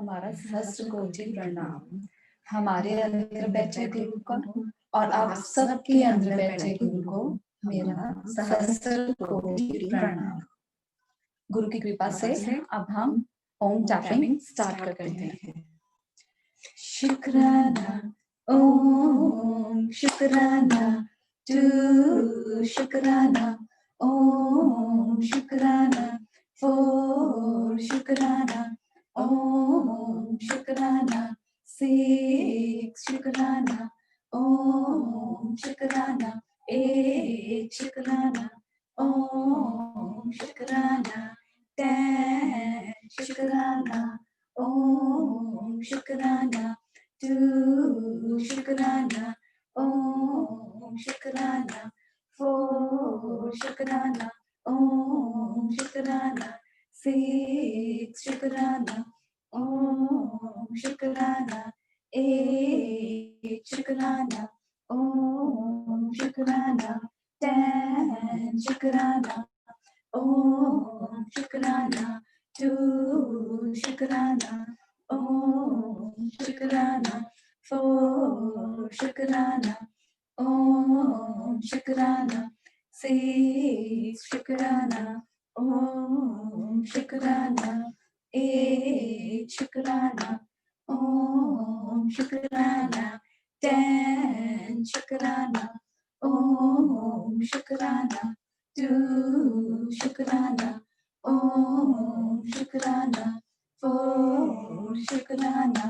हमारा सहस्त्र कोटि प्रणाम। हमारे अंदर बैठे गुरु को और आप सबके अंदर बैठे गुरु को मेरा सहस्त्र कोटि प्रणाम। गुरु की कृपा से अब हम ओम टैपिंग स्टार्ट करते हैं। शुक्राना ओम शुक्राना टू शुक्राना ओम शुक्राना फोर शुक्राना ओम शुक्राना सिक्स शुक्राना ओम शुक्राना एट शुक्राना ओम शुक्राना 10 शुक्राना ओम शुक्राना 2 शुक्राना ओम शुक्राना 4 शुक्राना ओम शुक्राना 6 शुक्राना ओम शुक्राना 8 शुक्राना ओम शुक्राना 10 शुक्राना ओम शुक्राना 2 शुक्राना ओम शुक्राना 4 शुक्राना ओम शुक्राना 6 शुक्राना ओम शुक्राना 8 शुक्राना ओम शुक्राना 10 शुक्राना ओम शुक्राना 2 शुक्राना ओम शुक्राना 4 शुक्राना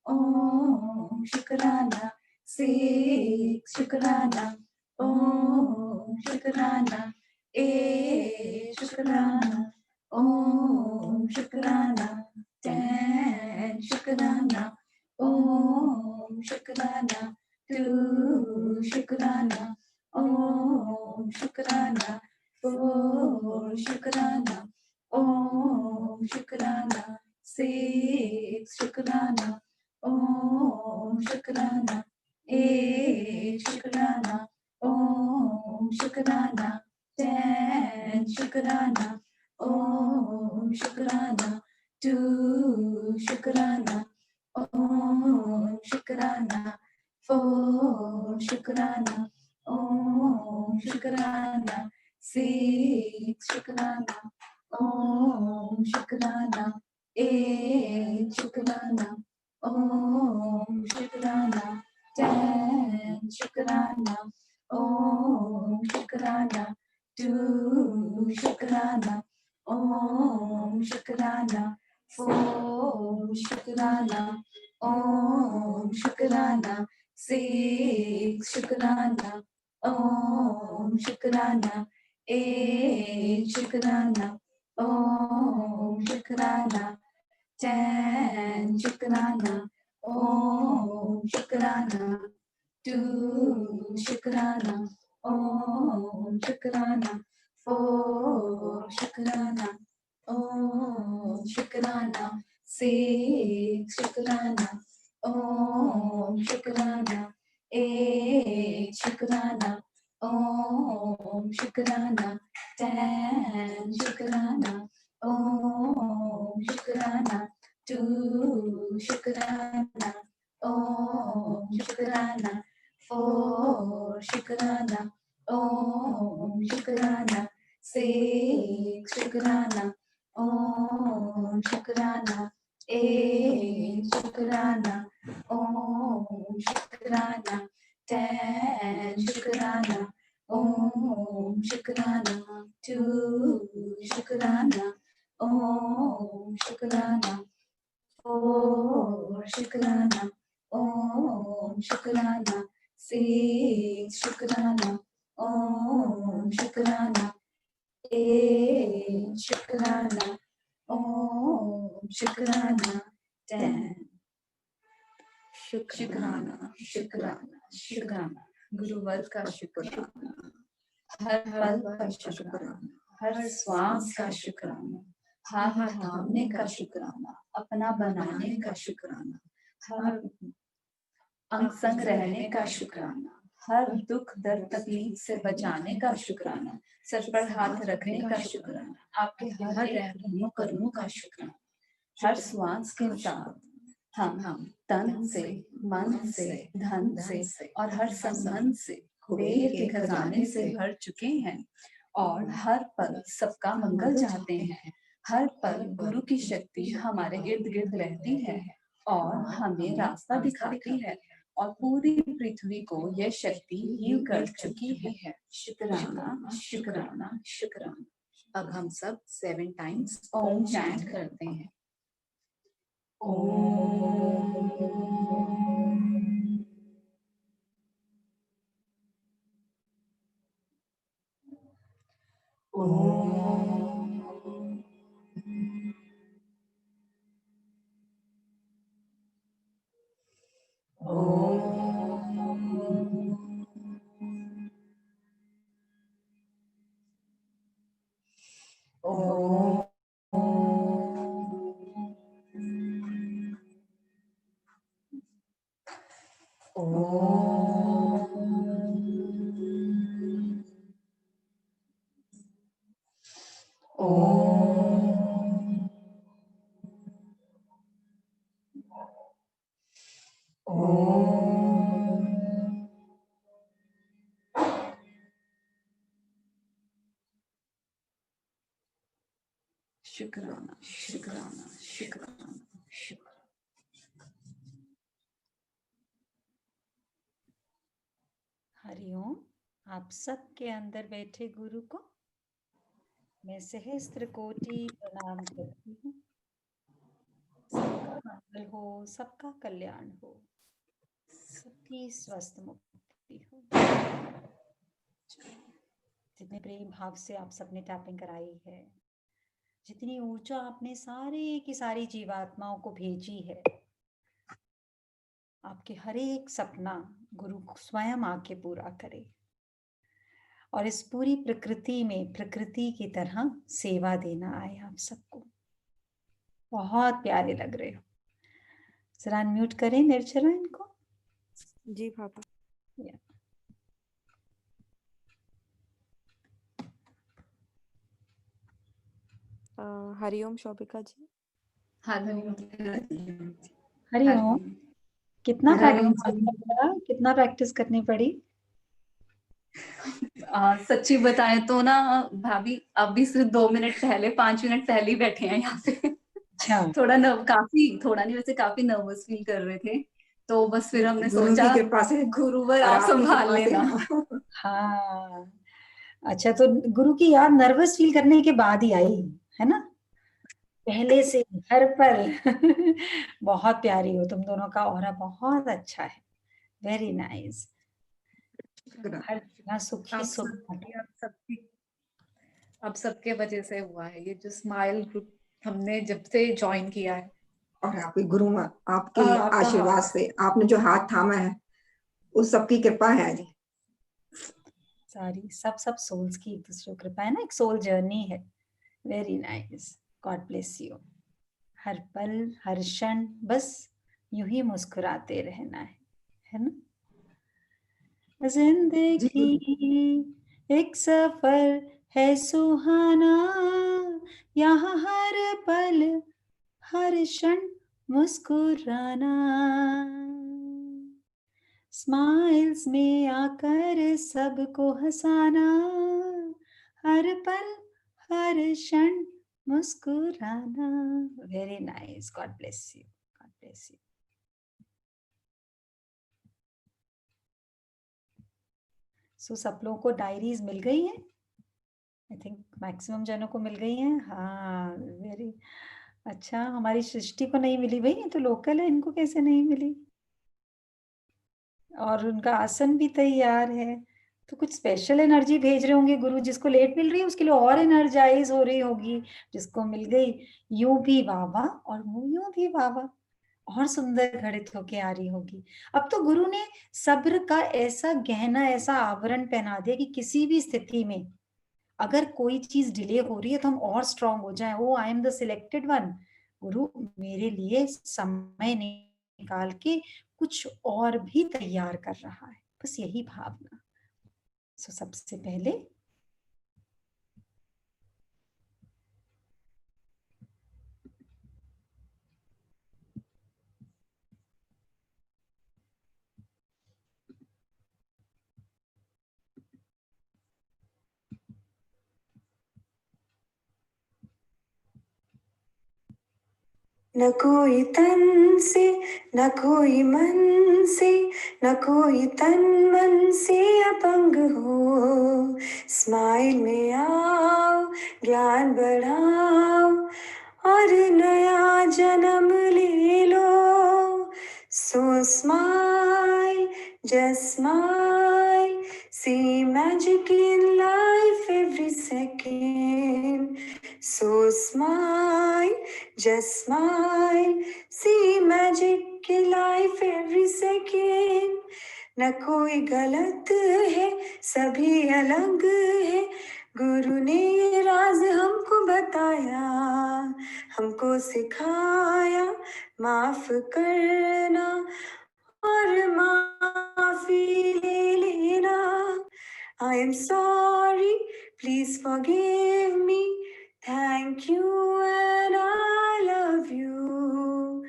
ओम शुक्राना 6 शुक्राना ओम शुक्राना 8 शुक्राना ओम शुक्राना 10 शुक्राना ओम शुक्राना 2 शुक्राना ओम शुक्राना 4 शुक्राना ओम शुक्राना 6 शुक्राना ओम शुक्राना 8 शुक्राना ओम शुक्राना 10 शुक्राना ओम शुक्राना 2 शुक्राना ओम शुक्राना 4 शुक्राना ओम शुक्राना 6 शुक्राना ओम शुक्राना 8 शुक्राना ओम शुक्राना 10 शुक्राना ओम शुक्राना 2 शुक्राना ओम शुक्राना 4 शुक्राना ओम शुक्राना 6 शुक्राना ओम शुक्राना 8 शुक्राना ओम शुक्राना 10 शुक्राना ओम शुक्राना 2 शुक्राना ओम शुक्राना 4 शुक्राना ओम शुक्राना 6 शुक्राना ओम शुक्राना 8 शुक्राना ओम शुक्राना 10 शुक्राना ओम शुक्राना 2 शुक्राना ओम शुक्राना 4 शुक्राना ओम शुक्राना 6 शुक्राना ओम शुक्राना 8 शुक्राना ओम शुक्राना 10 शुक्राना ओम शुक्राना 2 शुक्राना ओम शुक्राना 4 शुक्राना ओम शुक्राना 6 शुक्राना ओम शुक्राना 8 शुक्राना ओम शुक्राना 10 शुक्राना शुक्राना शुक्राना गुरुवर का शुक्राना हर पल का शुक्राना हर श्वास का शुक्राना हाथ थामने का शुक्राना अपना बनाने का शुक्राना हर अंग संग रहने का शुक्राना हर दुख दर्द तकलीफ से बचाने का शुक्राना सर पर हाथ रखने का शुक्राना आपके हर रहनुमा कर्मों का शुक्राना हर श्वास के साथ हम तन से, मन से, धन से और हर संबंध से कुबेर के खजाने से भर चुके हैं और हर पल सबका मंगल चाहते हैं। हर पल गुरु की शक्ति हमारे इर्द गिर्द रहती है और हमें रास्ता दिखाती है और पूरी पृथ्वी को यह शक्ति हील कर चुकी है। शुक्राना, शुक्राना, शुक्राना। अब हम सब 7 टाइम्स ओम चैंट करते हैं। ओम शुक्राना, शुक्राना, शुक्राना, शुक्राना। हरिओम। आप सबके अंदर बैठे गुरु को मैं सहस्त्र कोटि प्रणाम करती हूँ। सबका मंगल हो, सबका कल्याण हो, सबकी स्वस्थ मुक्ति हो। जितने प्रेम भाव से आप सबने टैपिंग कराई है, जितनी ऊर्जा आपने सारे की सारी जीवात्माओं को भेजी है, आपके हर एक सपना गुरु स्वयं आके पूरा करे और इस पूरी प्रकृति में प्रकृति की तरह सेवा देना आए आप सबको। बहुत प्यारे लग रहे हो। जरा अनम्यूट करें निर्जरा इनको। जी पापा। हरिओम शोभिका जी। हरिओम। कितना प्रैक्टिस करना पड़ा, कितना प्रैक्टिस करनी पड़ी? सच्ची बताएं तो ना भाभी, अभी सिर्फ 2 मिनट पहले, 5 मिनट पहले ही बैठे हैं यहाँ पे। अच्छा। थोड़ा नहीं, वैसे काफी नर्वस फील कर रहे थे, तो बस फिर हमने सोचा गुरुवर आप संभाल लेना। हाँ, अच्छा, तो गुरु की याद नर्वस फील करने के बाद ही आई है ना? पहले से हर पल बहुत प्यारी हो तुम दोनों का ऑरा, बहुत अच्छा है। Very nice. हर जगह सुखी सुख। आप सबके वजह से हुआ है ये जो स्माइल ग्रुप हमने जब से ज्वाइन किया है। और आपके गुरु में आपके आशीर्वाद से आपने जो हाथ थामा है उस सबकी कृपा है जी। सारी सब सोल्स की एक दूसरे कृपा है ना, एक सोल जर्नी है। Very nice, God bless you. हर पल हर क्षण बस यूं ही मुस्कुराते रहना है ना? जिंदगी एक सफर है सुहाना, यहाँ हर पल हर क्षण मुस्कुराना, स्माइल्स में आकर सबको हंसाना, हर पल हर क्षण मुस्कुराना। Very nice, God bless you, God bless you. So सब लोगों को डायरीज मिल गई हैं? आई थिंक मैक्सिमम जनों को मिल गई हैं। हाँ, वेरी अच्छा। हमारी सृष्टि को नहीं मिली भाई, ये तो लोकल है, इनको कैसे नहीं मिली? और उनका आसन भी तैयार है, तो कुछ स्पेशल एनर्जी भेज रहे होंगे गुरु। जिसको लेट मिल रही है उसके लिए और एनर्जाइज हो रही होगी, जिसको मिल गई यूं भी वाह और यूं भी वाह, और सुंदर घड़ित होके आ रही होगी। अब तो गुरु ने सब्र का ऐसा गहना, ऐसा आवरण पहना दिया कि किसी भी स्थिति में अगर कोई चीज डिले हो रही है तो हम और स्ट्रांग हो जाएं। Oh I am the selected one, गुरु मेरे लिए समय निकाल के कुछ और भी तैयार कर रहा है, बस यही भावना। सो सबसे पहले न कोई तन से न कोई मन से, न कोई तन मन से अपंग हो। स्माइल में आओ, ज्ञान बढ़ाओ और नया जन्म ले लो। So smile, just smile, see magic in life every second. So smile, just smile, see magic in life every second. न कोई गलत है, सभी अलग है, गुरु ने ये राज हमको बताया, हमको सिखाया माफ करना और माफी ले लेना। I am sorry, please forgive me, thank you and I love you.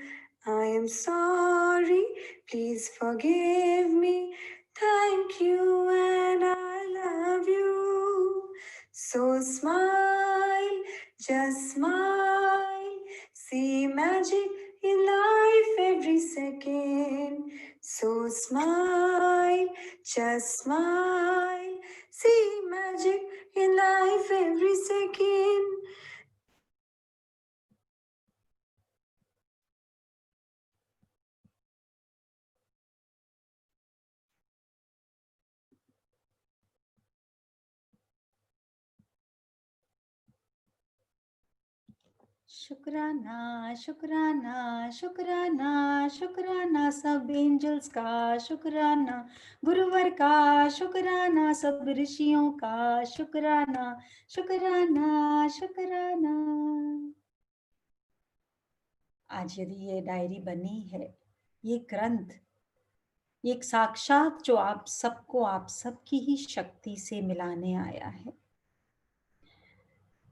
I am sorry, please forgive me, thank you and I love you. So smile, just smile, see magic in life every second. So smile, just smile, see magic in life every second. शुक्राना शुक्राना शुक्राना शुक्राना सब angels का शुक्राना, गुरुवर का शुक्राना, सब ऋषियों का शुक्राना शुक्राना शुक्राना। आज यदि ये डायरी बनी है, ये ग्रंथ, एक साक्षात जो आप सबको आप सबकी ही शक्ति से मिलाने आया है।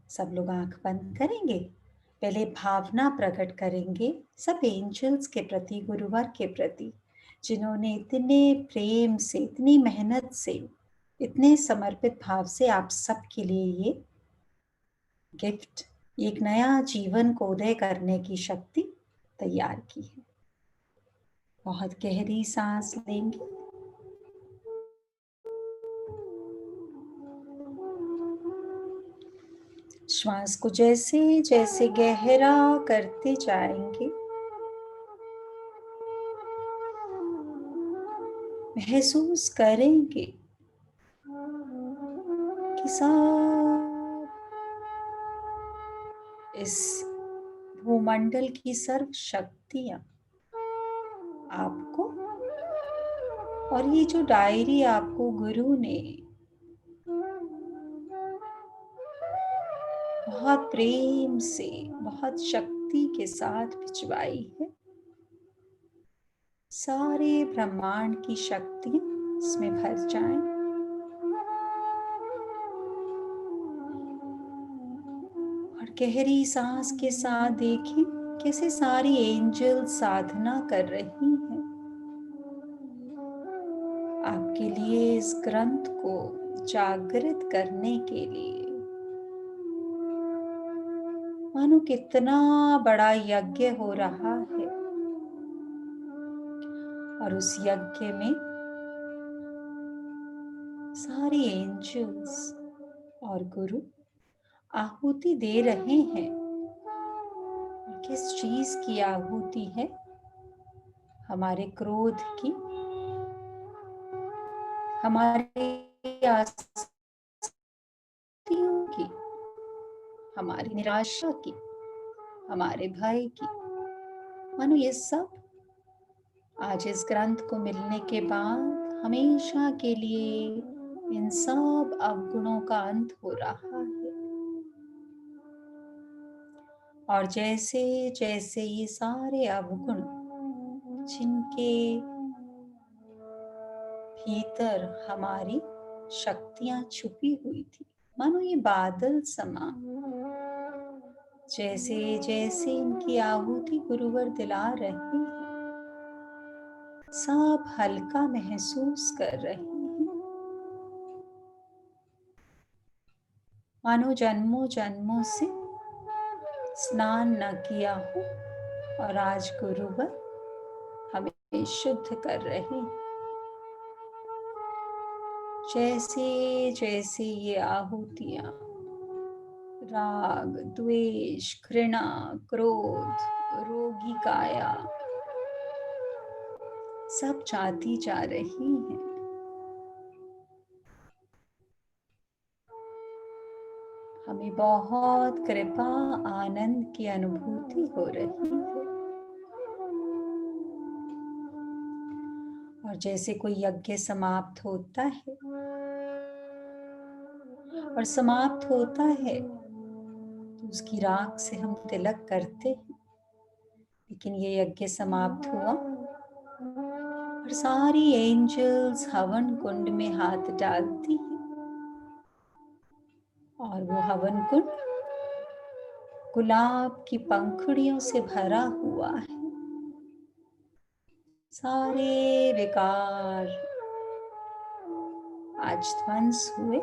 सब लोग आंख बंद करेंगे, पहले भावना प्रकट करेंगे सब एंजल्स के प्रति, गुरुवर के प्रति, जिन्होंने इतने प्रेम से, इतनी मेहनत से, इतने समर्पित भाव से आप सबके लिए ये गिफ्ट, एक नया जीवन को उदय करने की शक्ति तैयार की है। बहुत गहरी सांस लेंगे, श्वास को जैसे जैसे गहरा करते जाएंगे, महसूस करेंगे कि सब इस भूमंडल की सर्व शक्तियां आपको, और ये जो डायरी आपको गुरु ने बहुत प्रेम से, बहुत शक्ति के साथ भिजवाई है, सारे ब्रह्मांड की शक्तियां इसमें भर जाएं। और गहरी सांस के साथ देखें कैसे सारी एंजल साधना कर रही हैं आपके लिए, इस ग्रंथ को जागृत करने के लिए। मानो कितना बड़ा यज्ञ हो रहा है, और उस यज्ञ में सारी एंजल्स और गुरु आहुति दे रहे हैं। किस चीज की आहुति है? हमारे क्रोध की, हमारे आसक्तियों की, हमारी निराशा की, हमारे भय की। मानो ये सब आज इस ग्रंथ को मिलने के बाद हमेशा के लिए इन सब अवगुणों का अंत हो रहा है। और जैसे जैसे ये सारे अवगुण जिनके भीतर हमारी शक्तियां छुपी हुई थी, मानो ये बादल समा, जैसे जैसे इनकी आहुति गुरुवर दिला रहे हैं, सब हल्का महसूस कर रहे हैं। मानो जन्मों जन्मों से स्नान न किया हो, और आज गुरुवर हमें शुद्ध कर रहे हैं। जैसे जैसे ये आहुतियां राग, द्वेष, घृणा, क्रोध, रोगी काया सब जाती जा रही हैं, हमें बहुत कृपा आनंद की अनुभूति हो रही है। और जैसे कोई यज्ञ समाप्त होता है और समाप्त होता है तो उसकी राख से हम तिलक करते हैं, लेकिन ये यज्ञ समाप्त हुआ और सारी एंजल्स हवन कुंड में हाथ डालती हैं और वो हवन कुंड गुलाब की पंखुड़ियों से भरा हुआ है। सारे विकार आज ध्वंस हुए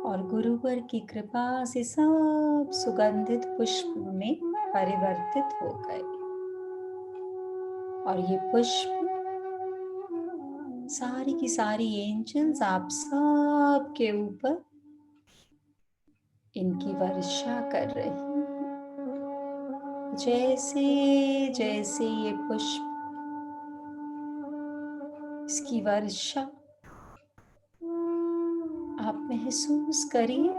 और गुरुवर की कृपा से सब सुगंधित पुष्प में परिवर्तित हो गए और ये पुष्प सारी की सारी एंजल्स आप सब के ऊपर इनकी वर्षा कर रही हैं। जैसे जैसे ये पुष्प इसकी वर्षा आप महसूस करिए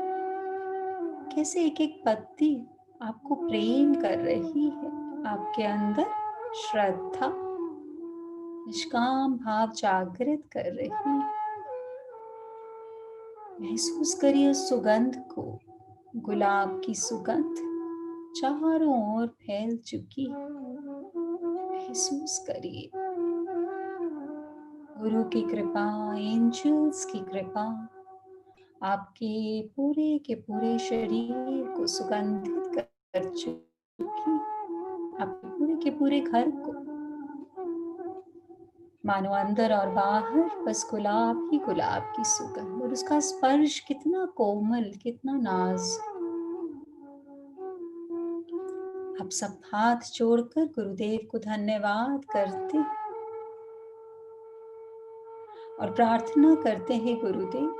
कैसे एक एक पत्ती आपको प्रेम कर रही है, आपके अंदर श्रद्धा निष्काम भाव जागृत कर रही है। महसूस करिए उस सुगंध को, गुलाब की सुगंध चारों ओर फैल चुकी है। महसूस करिए गुरु की कृपा, एंजल्स की कृपा आपके पूरे के पूरे शरीर को सुगंधित कर चुकी, आपके पूरे के पूरे घर को, मानो अंदर और बाहर बस गुलाब ही गुलाब की सुगंध और उसका स्पर्श कितना कोमल, कितना नाज। आप सब हाथ जोड़कर गुरुदेव को धन्यवाद करते और प्रार्थना करते हैं, गुरुदेव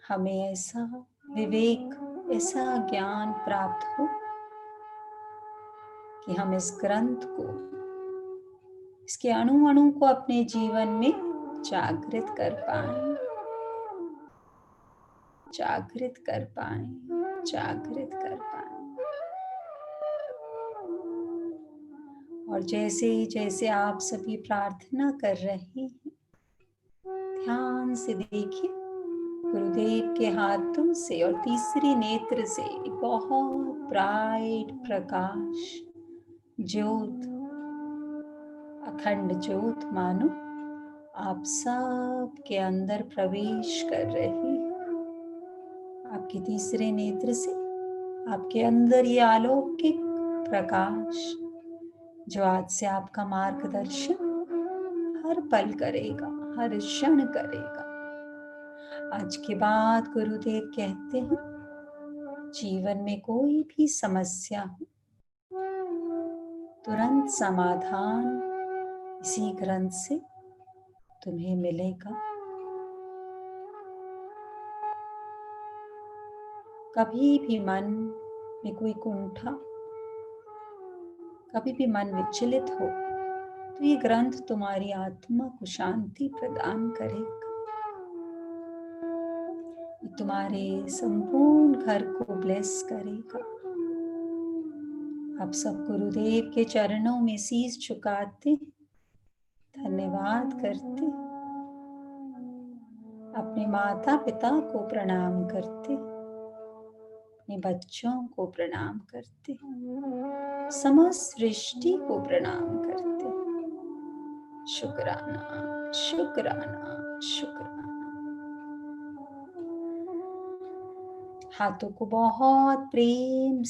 हमें ऐसा विवेक, ऐसा ज्ञान प्राप्त हो कि हम इस ग्रंथ को, इसके अणु अणु को अपने जीवन में जागृत कर पाएं, जागृत कर पाएं, जागृत कर पाएं। और जैसे जैसे आप सभी प्रार्थना कर रहे हैं, ध्यान से देखिए गुरुदेव के हाथों से और तीसरे नेत्र से एक बहुत ब्राइट प्रकाश, ज्योत, अखंड ज्योत मानो आप सब के अंदर प्रवेश कर रही है। आपके तीसरे नेत्र से आपके अंदर ये अलौकिक प्रकाश जो आज से आपका मार्गदर्शन हर पल करेगा, हर क्षण करेगा। आज के बाद गुरुदेव कहते हैं, जीवन में कोई भी समस्या हो, तुरंत समाधान इसी ग्रंथ से तुम्हें मिलेगा। कभी भी मन में कोई कुंठा, कभी भी मन विचलित हो तो ये ग्रंथ तुम्हारी आत्मा को शांति प्रदान करेगा। तुम्हारे संपूर्ण घर को ब्लेस करेगा। आप सब गुरुदेव के चरणों में शीश झुकाते, धन्यवाद करते, अपने माता पिता को प्रणाम करते, अपने बच्चों को प्रणाम करते, समस्त सृष्टि को प्रणाम करते। शुक्राना, शुक्राना, शुक्राना। हाथों को बहुत प्रेम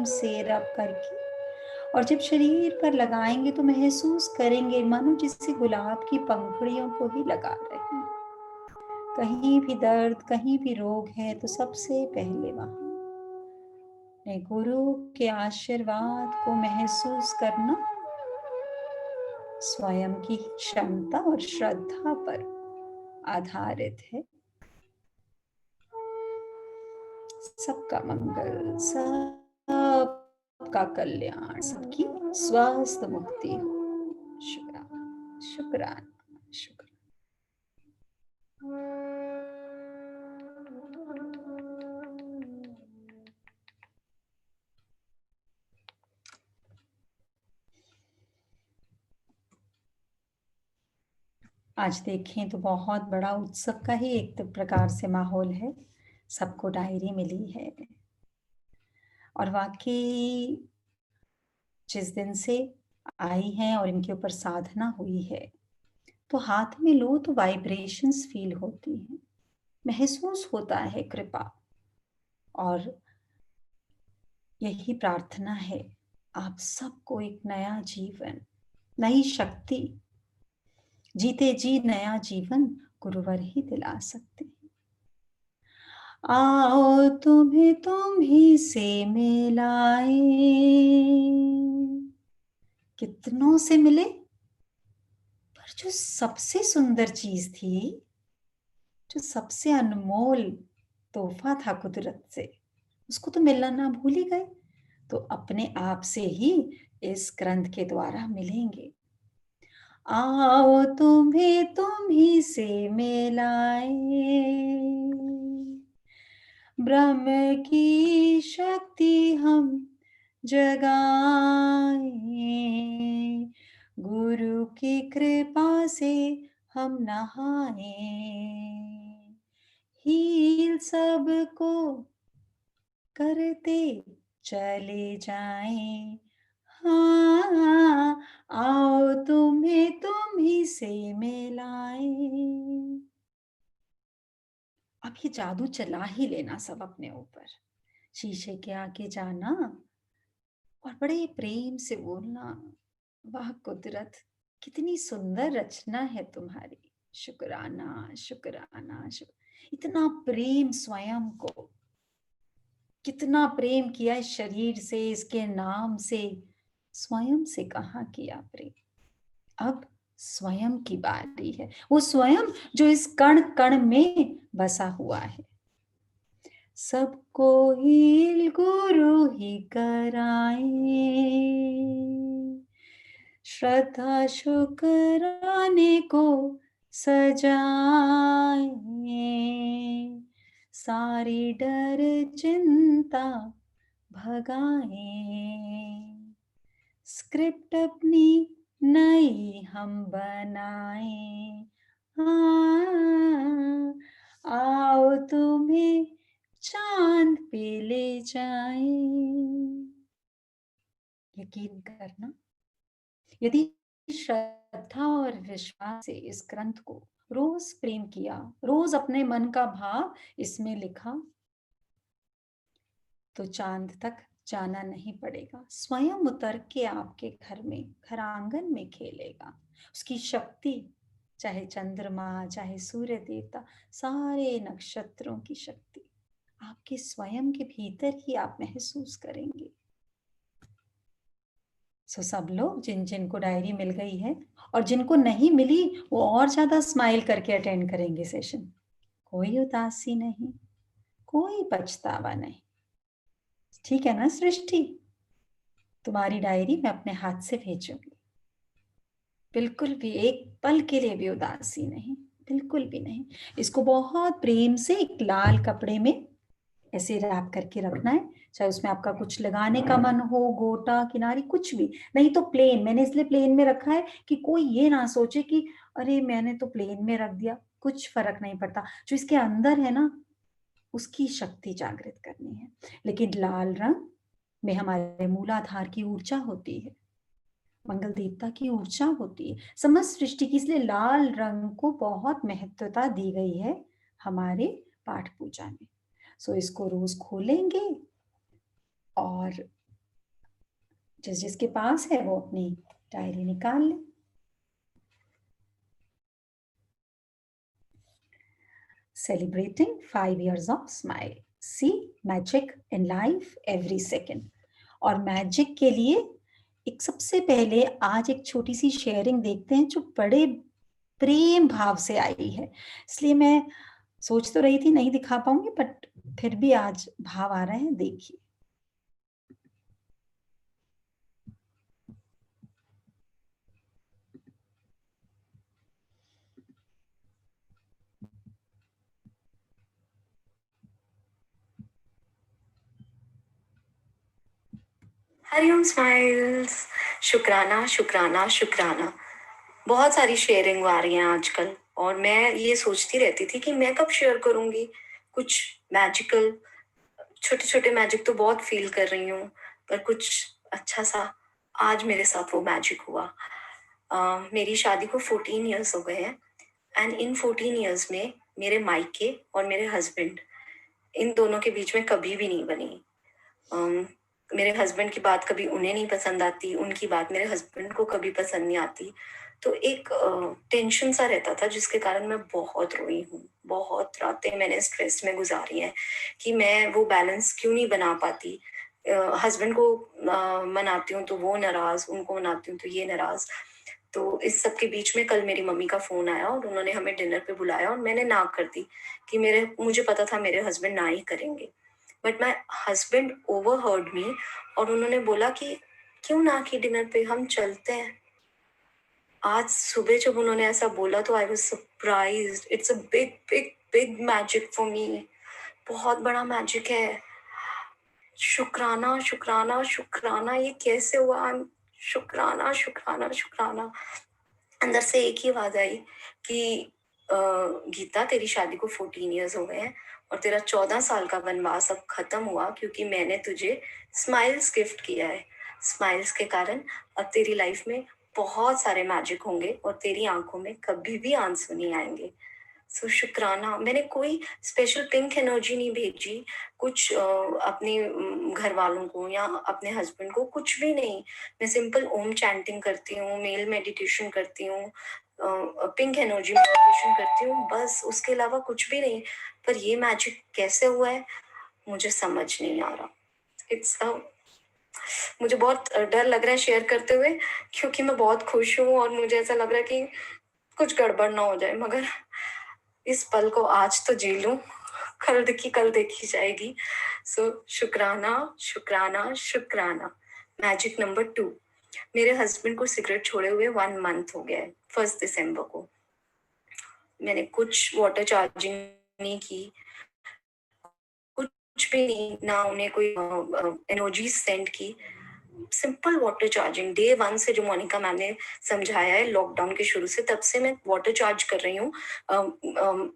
से रब करके और जब शरीर पर लगाएंगे तो महसूस करेंगे मानो जिससे गुलाब की पंखुड़ियों को ही लगा रहे हैं। कहीं भी दर्द, कहीं भी रोग है तो सबसे पहले वहां अपने गुरु के आशीर्वाद को महसूस करना स्वयं की क्षमता और श्रद्धा पर आधारित है। सबका मंगल, सबका कल्याण, सबकी स्वास्थ्य मुक्ति हो। शुक्राना शुक्राना शुक्राना। आज देखें तो बहुत बड़ा उत्सव का ही एक तो प्रकार से माहौल है। सबको डायरी मिली है और वाकई जिस दिन से आई हैं और इनके ऊपर साधना हुई है तो हाथ में लो तो वाइब्रेशंस फील होती हैं, महसूस होता है कृपा। और यही प्रार्थना है आप सबको एक नया जीवन, नई शक्ति, जीते जी नया जीवन गुरुवर ही दिला सकते हैं। आओ तुम्हें तुम ही से मिलाए। कितनों से मिले, पर जो सबसे सुंदर चीज थी, जो सबसे अनमोल तोहफा था कुदरत से, उसको तो मिलना ना भूल ही गए। तो अपने आप से ही इस ग्रंथ के द्वारा मिलेंगे। आओ तुम्हें तुम ही से मिलाए, ब्रह्म की शक्ति हम जगाए, गुरु की कृपा से हम नहाए, हील सबको करते चले जाएं। हाँ, आओ तुम्हें तुम ही से मिलाए। अब ये जादू चला ही लेना सब अपने ऊपर। शीशे के आगे जाना और बड़े प्रेम से बोलना, वाह कुदरत, कितनी सुंदर रचना है तुम्हारी, शुक्राना शुक्राना इतना प्रेम स्वयं को, कितना प्रेम किया इस शरीर से, इसके नाम से, स्वयं से कहाँ किया प्रेम। अब स्वयं की बारी है, वो स्वयं जो इस कण कण में बसा हुआ है। सबको हील गुरु ही कराए, श्रद्धा शुक्राने को सजाए, सारी डर चिंता भगाए, स्क्रिप्ट अपनी नई हम बनाए। हाँ, आओ तुम्हें चांद पे ले जाए। यकीन करना, यदि श्रद्धा और विश्वास से इस ग्रंथ को रोज प्रेम किया, रोज अपने मन का भाव इसमें लिखा, तो चांद तक जाना नहीं पड़ेगा, स्वयं उतर के आपके घर में, घर आंगन में खेलेगा। उसकी शक्ति, चाहे चंद्रमा, चाहे सूर्य देवता, सारे नक्षत्रों की शक्ति आपके स्वयं के भीतर ही आप महसूस करेंगे। सो सब लोग जिन जिन को डायरी मिल गई है और जिनको नहीं मिली वो और ज्यादा स्माइल करके अटेंड करेंगे सेशन। कोई उदासी नहीं, कोई पछतावा नहीं, ठीक है ना सृष्टि? तुम्हारी डायरी मैं अपने हाथ से भेजूंगी, बिल्कुल भी एक पल के लिए भी उदासी नहीं, बिल्कुल भी नहीं। इसको बहुत प्रेम से एक लाल कपड़े में ऐसे रैप करके रखना है, चाहे उसमें आपका कुछ लगाने का मन हो, गोटा किनारी कुछ भी, नहीं तो प्लेन। मैंने इसलिए प्लेन में रखा है कि कोई ये ना सोचे कि अरे मैंने तो प्लेन में रख दिया, कुछ फर्क नहीं पड़ता। जो इसके अंदर है ना, उसकी शक्ति जागृत करनी है। लेकिन लाल रंग में हमारे मूलाधार की ऊर्जा होती है, मंगल देवता की ऊर्जा होती है, समस्त सृष्टि की, इसलिए लाल रंग को बहुत महत्वता दी गई है हमारे पाठ पूजा में। सो इसको रोज खोलेंगे और जिस जिसके पास है वो अपनी डायरी निकाल ले। celebrating 5 years of smile. See magic in life every second. और मैजिक के लिए एक सबसे पहले आज एक छोटी सी शेयरिंग देखते हैं जो बड़े प्रेम भाव से आई है। इसलिए मैं सोच तो रही थी नहीं दिखा पाऊंगी, बट फिर भी आज भाव आ रहे हैं, देखिए। हरिओम स्माइल्स। शुक्राना शुक्राना शुक्राना। बहुत सारी शेयरिंग आ रही हैं आजकल और मैं ये सोचती रहती थी कि मैं कब शेयर करूंगी कुछ मैजिकल। छोटे छोटे मैजिक तो बहुत फील कर रही हूँ, पर कुछ अच्छा सा आज मेरे साथ वो मैजिक हुआ। मेरी शादी को 14 इयर्स हो गए हैं एंड इन 14 इयर्स में मेरे मायके और मेरे हस्बैंड, इन दोनों के बीच में कभी भी नहीं बनी। मेरे हस्बैंड की बात कभी उन्हें नहीं पसंद आती, उनकी बात मेरे हस्बैंड को कभी पसंद नहीं आती। तो एक टेंशन सा रहता था जिसके कारण मैं बहुत रोई हूँ। बहुत रातें मैंने स्ट्रेस में गुजारी हैं कि मैं वो बैलेंस क्यों नहीं बना पाती। हस्बैंड को मनाती हूँ तो वो नाराज, उनको मनाती हूँ तो ये नाराज। तो इस सब के बीच में कल मेरी मम्मी का फोन आया और उन्होंने हमें डिनर पे बुलाया और मैंने ना कर दी कि मुझे पता था मेरे हस्बैंड ना ही करेंगे। बट माई हस्बैंड ओवरहर्ड मी और उन्होंने बोला कि क्यों ना की डिनर पे, हम चलते हैं। आज सुबह जब उन्होंने ऐसा बोला तो I was surprised. It's a big big big magic for me. बहुत बड़ा मैजिक है। शुक्राना शुक्राना शुक्राना। ये कैसे हुआ? शुक्राना शुक्राना शुक्राना। अंदर से एक ही आवाज आई कि गीता, तेरी शादी को 14 इयर्स हो गए हैं और तेरा 14 साल का वनवास अब खत्म हुआ क्योंकि मैंने तुझे स्माइल्स गिफ्ट किया है। स्माइल्स के कारण अब तेरी लाइफ में बहुत सारे मैजिक होंगे और तेरी आंखों में कभी भी आंसू नहीं आएंगे। सो शुक्राना। मैंने कोई स्पेशल पिंक एनर्जी नहीं भेजी कुछ अपने घर वालों को या अपने हस्बैंड को, कुछ भी नहीं। मैं सिंपल ओम चैंटिंग करती हूँ, मेल मेडिटेशन करती हूँ, पिंक एनर्जी मेडिटेशन करती हूँ, बस। उसके अलावा कुछ भी नहीं। पर ये मैजिक कैसे हुआ है मुझे समझ नहीं आ रहा। इट्स मुझे बहुत डर लग रहा है शेयर करते हुए क्योंकि मैं बहुत खुश हूँ और मुझे ऐसा लग रहा है कि कुछ गड़बड़ ना हो जाए। मगर इस पल को आज तो जी लूं, कल देखी जाएगी। सो शुक्राना शुक्राना शुक्राना। Magic number 2। मेरे हस्बैंड को सिगरेट छोड़े हुए 1 मंथ हो गया है। 1 दिसंबर को मैंने कुछ वाटर चार्जिंग नहीं की, कुछ भी नहीं, ना उन्हें कोई एनर्जी सेंड की। सिंपल वाटर चार्जिंग डे 1 से जो मोनिका मैम ने समझाया है लॉकडाउन के शुरू से, तब से मैं वाटर चार्ज कर रही हूँ।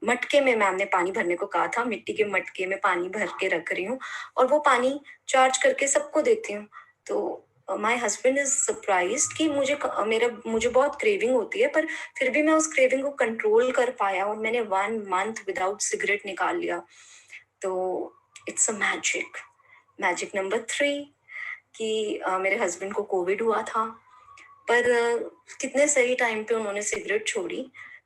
मटके में मैम ने पानी भरने को कहा था, मिट्टी के मटके में पानी भर के रख रही हूँ और वो पानी चार्ज करके सबको देती हूँ। तो माई हस्बैंड इज सरप्राइज्ड कि मुझे बहुत क्रेविंग होती है, पर फिर भी मैं उस क्रेविंग को कंट्रोल कर पाया और मैंने 1 मंथ विदाउट सिगरेट निकाल लिया। तो it's a magic. Magic number 3 कि मेरे हस्बैंड को कोविड हुआ था, पर कितने सही टाइम पे उन्होंने सिगरेट छोड़ी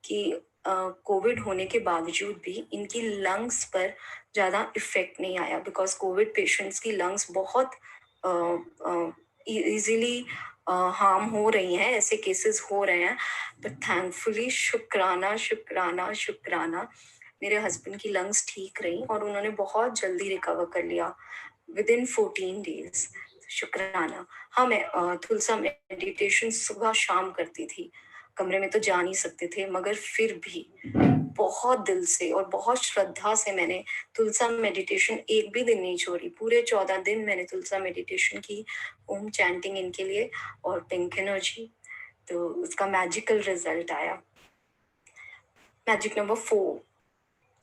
कि कोविड होने के बावजूद भी इनकी लंग्स पर ज़्यादा इफेक्ट नहीं आया। बिकॉज कोविड पेशेंट्स की लंग्स बहुत इजीली हार्म हो रही हैं, ऐसे केसेस हो रहे हैं। बट थैंकफुली शुक्राना शुक्राना शुक्राना, मेरे हस्बैंड की लंग्स ठीक रही और उन्होंने बहुत जल्दी रिकवर कर लिया विदिन 14 डेज। शुक्राना। हाँ, मैं तुलसा मेडिटेशन सुबह शाम करती थी। कमरे में तो जा नहीं सकते थे, मगर फिर भी बहुत दिल से और बहुत श्रद्धा से मैंने तुलसा मेडिटेशन एक भी दिन नहीं छोड़ी। पूरे 14 दिन मैंने तुलसा मेडिटेशन की, ओम चैंटिंग इनके लिए और पिंक एनर्जी। तो उसका मैजिकल रिजल्ट आया। Magic number 4।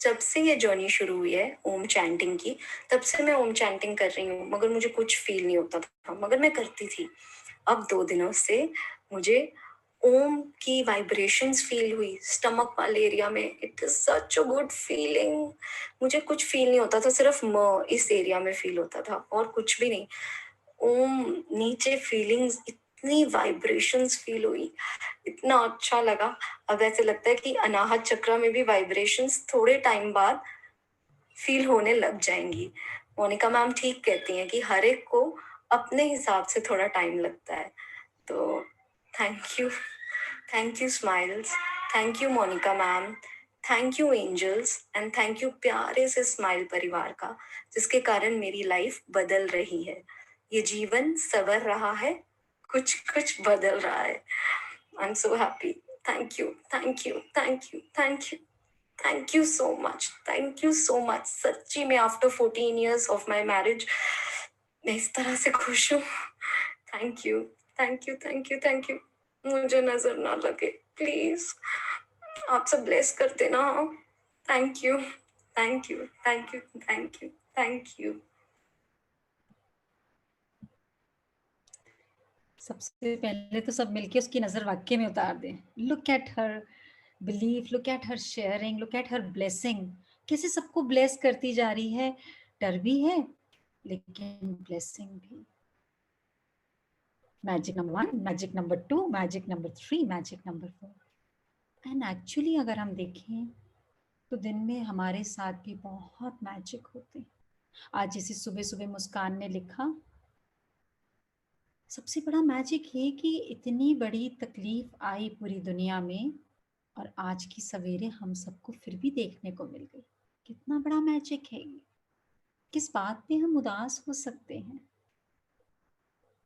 जब से ये जर्नी शुरू हुई है ओम चैंटिंग की, तब से मैं ओम चैंटिंग कर रही हूँ, मगर मुझे कुछ फील नहीं होता था, मगर मैं करती थी। अब 2 दिनों से मुझे ओम की वाइब्रेशंस फील हुई स्टमक वाले एरिया में। It is such a good feeling. मुझे कुछ फील नहीं होता था, सिर्फ इस एरिया में फील होता था और कुछ भी नहीं। ओम नीचे फीलिंग्स इतनी वाइब्रेशंस फील हुई, इतना अच्छा लगा। अब ऐसे लगता है कि अनाहत चक्र में भी वाइब्रेशंस थोड़े टाइम बाद फील होने लग जाएंगी। मोनिका मैम ठीक कहती हैं कि हर एक को अपने हिसाब से थोड़ा टाइम लगता है। तो thank you smiles, thank you Monica ma'am, thank you angels, and thank you प्यारे से स्माइल परिवार का, जिसके कारण मेरी लाइफ बदल रही है। ये जीवन सवर रहा है, कुछ कुछ बदल रहा है। I am so happy. Thank you, thank you, thank you, thank you, thank you so much, thank you so much. सच्ची में after 14 years of my marriage मैं इस तरह से खुश हूँ। Thank you, thank you, thank you, thank you. मुझे नजर ना लगे प्लीज, आप सब ब्लेस कर देना। Thank you, thank you, thank you, thank you, thank you. सबसे पहले तो सब मिलके उसकी नजर वाक्य में उतार दें। Look at her belief, look at her sharing, look at her blessing. कैसे सबको ब्लेस करती जा रही है। डर भी है लेकिन ब्लेसिंग भी। Magic number 1, magic number 2, magic number 3, magic number 4। And actually अगर हम देखें तो दिन में हमारे साथ भी बहुत मैजिक होते हैं। आज जैसे सुबह सुबह मुस्कान ने लिखा, सबसे बड़ा मैजिक है कि इतनी बड़ी तकलीफ आई पूरी दुनिया में और आज की सवेरे हम सबको फिर भी देखने को मिल गई। कितना बड़ा मैजिक है ये। किस बात पे हम उदास हो सकते हैं।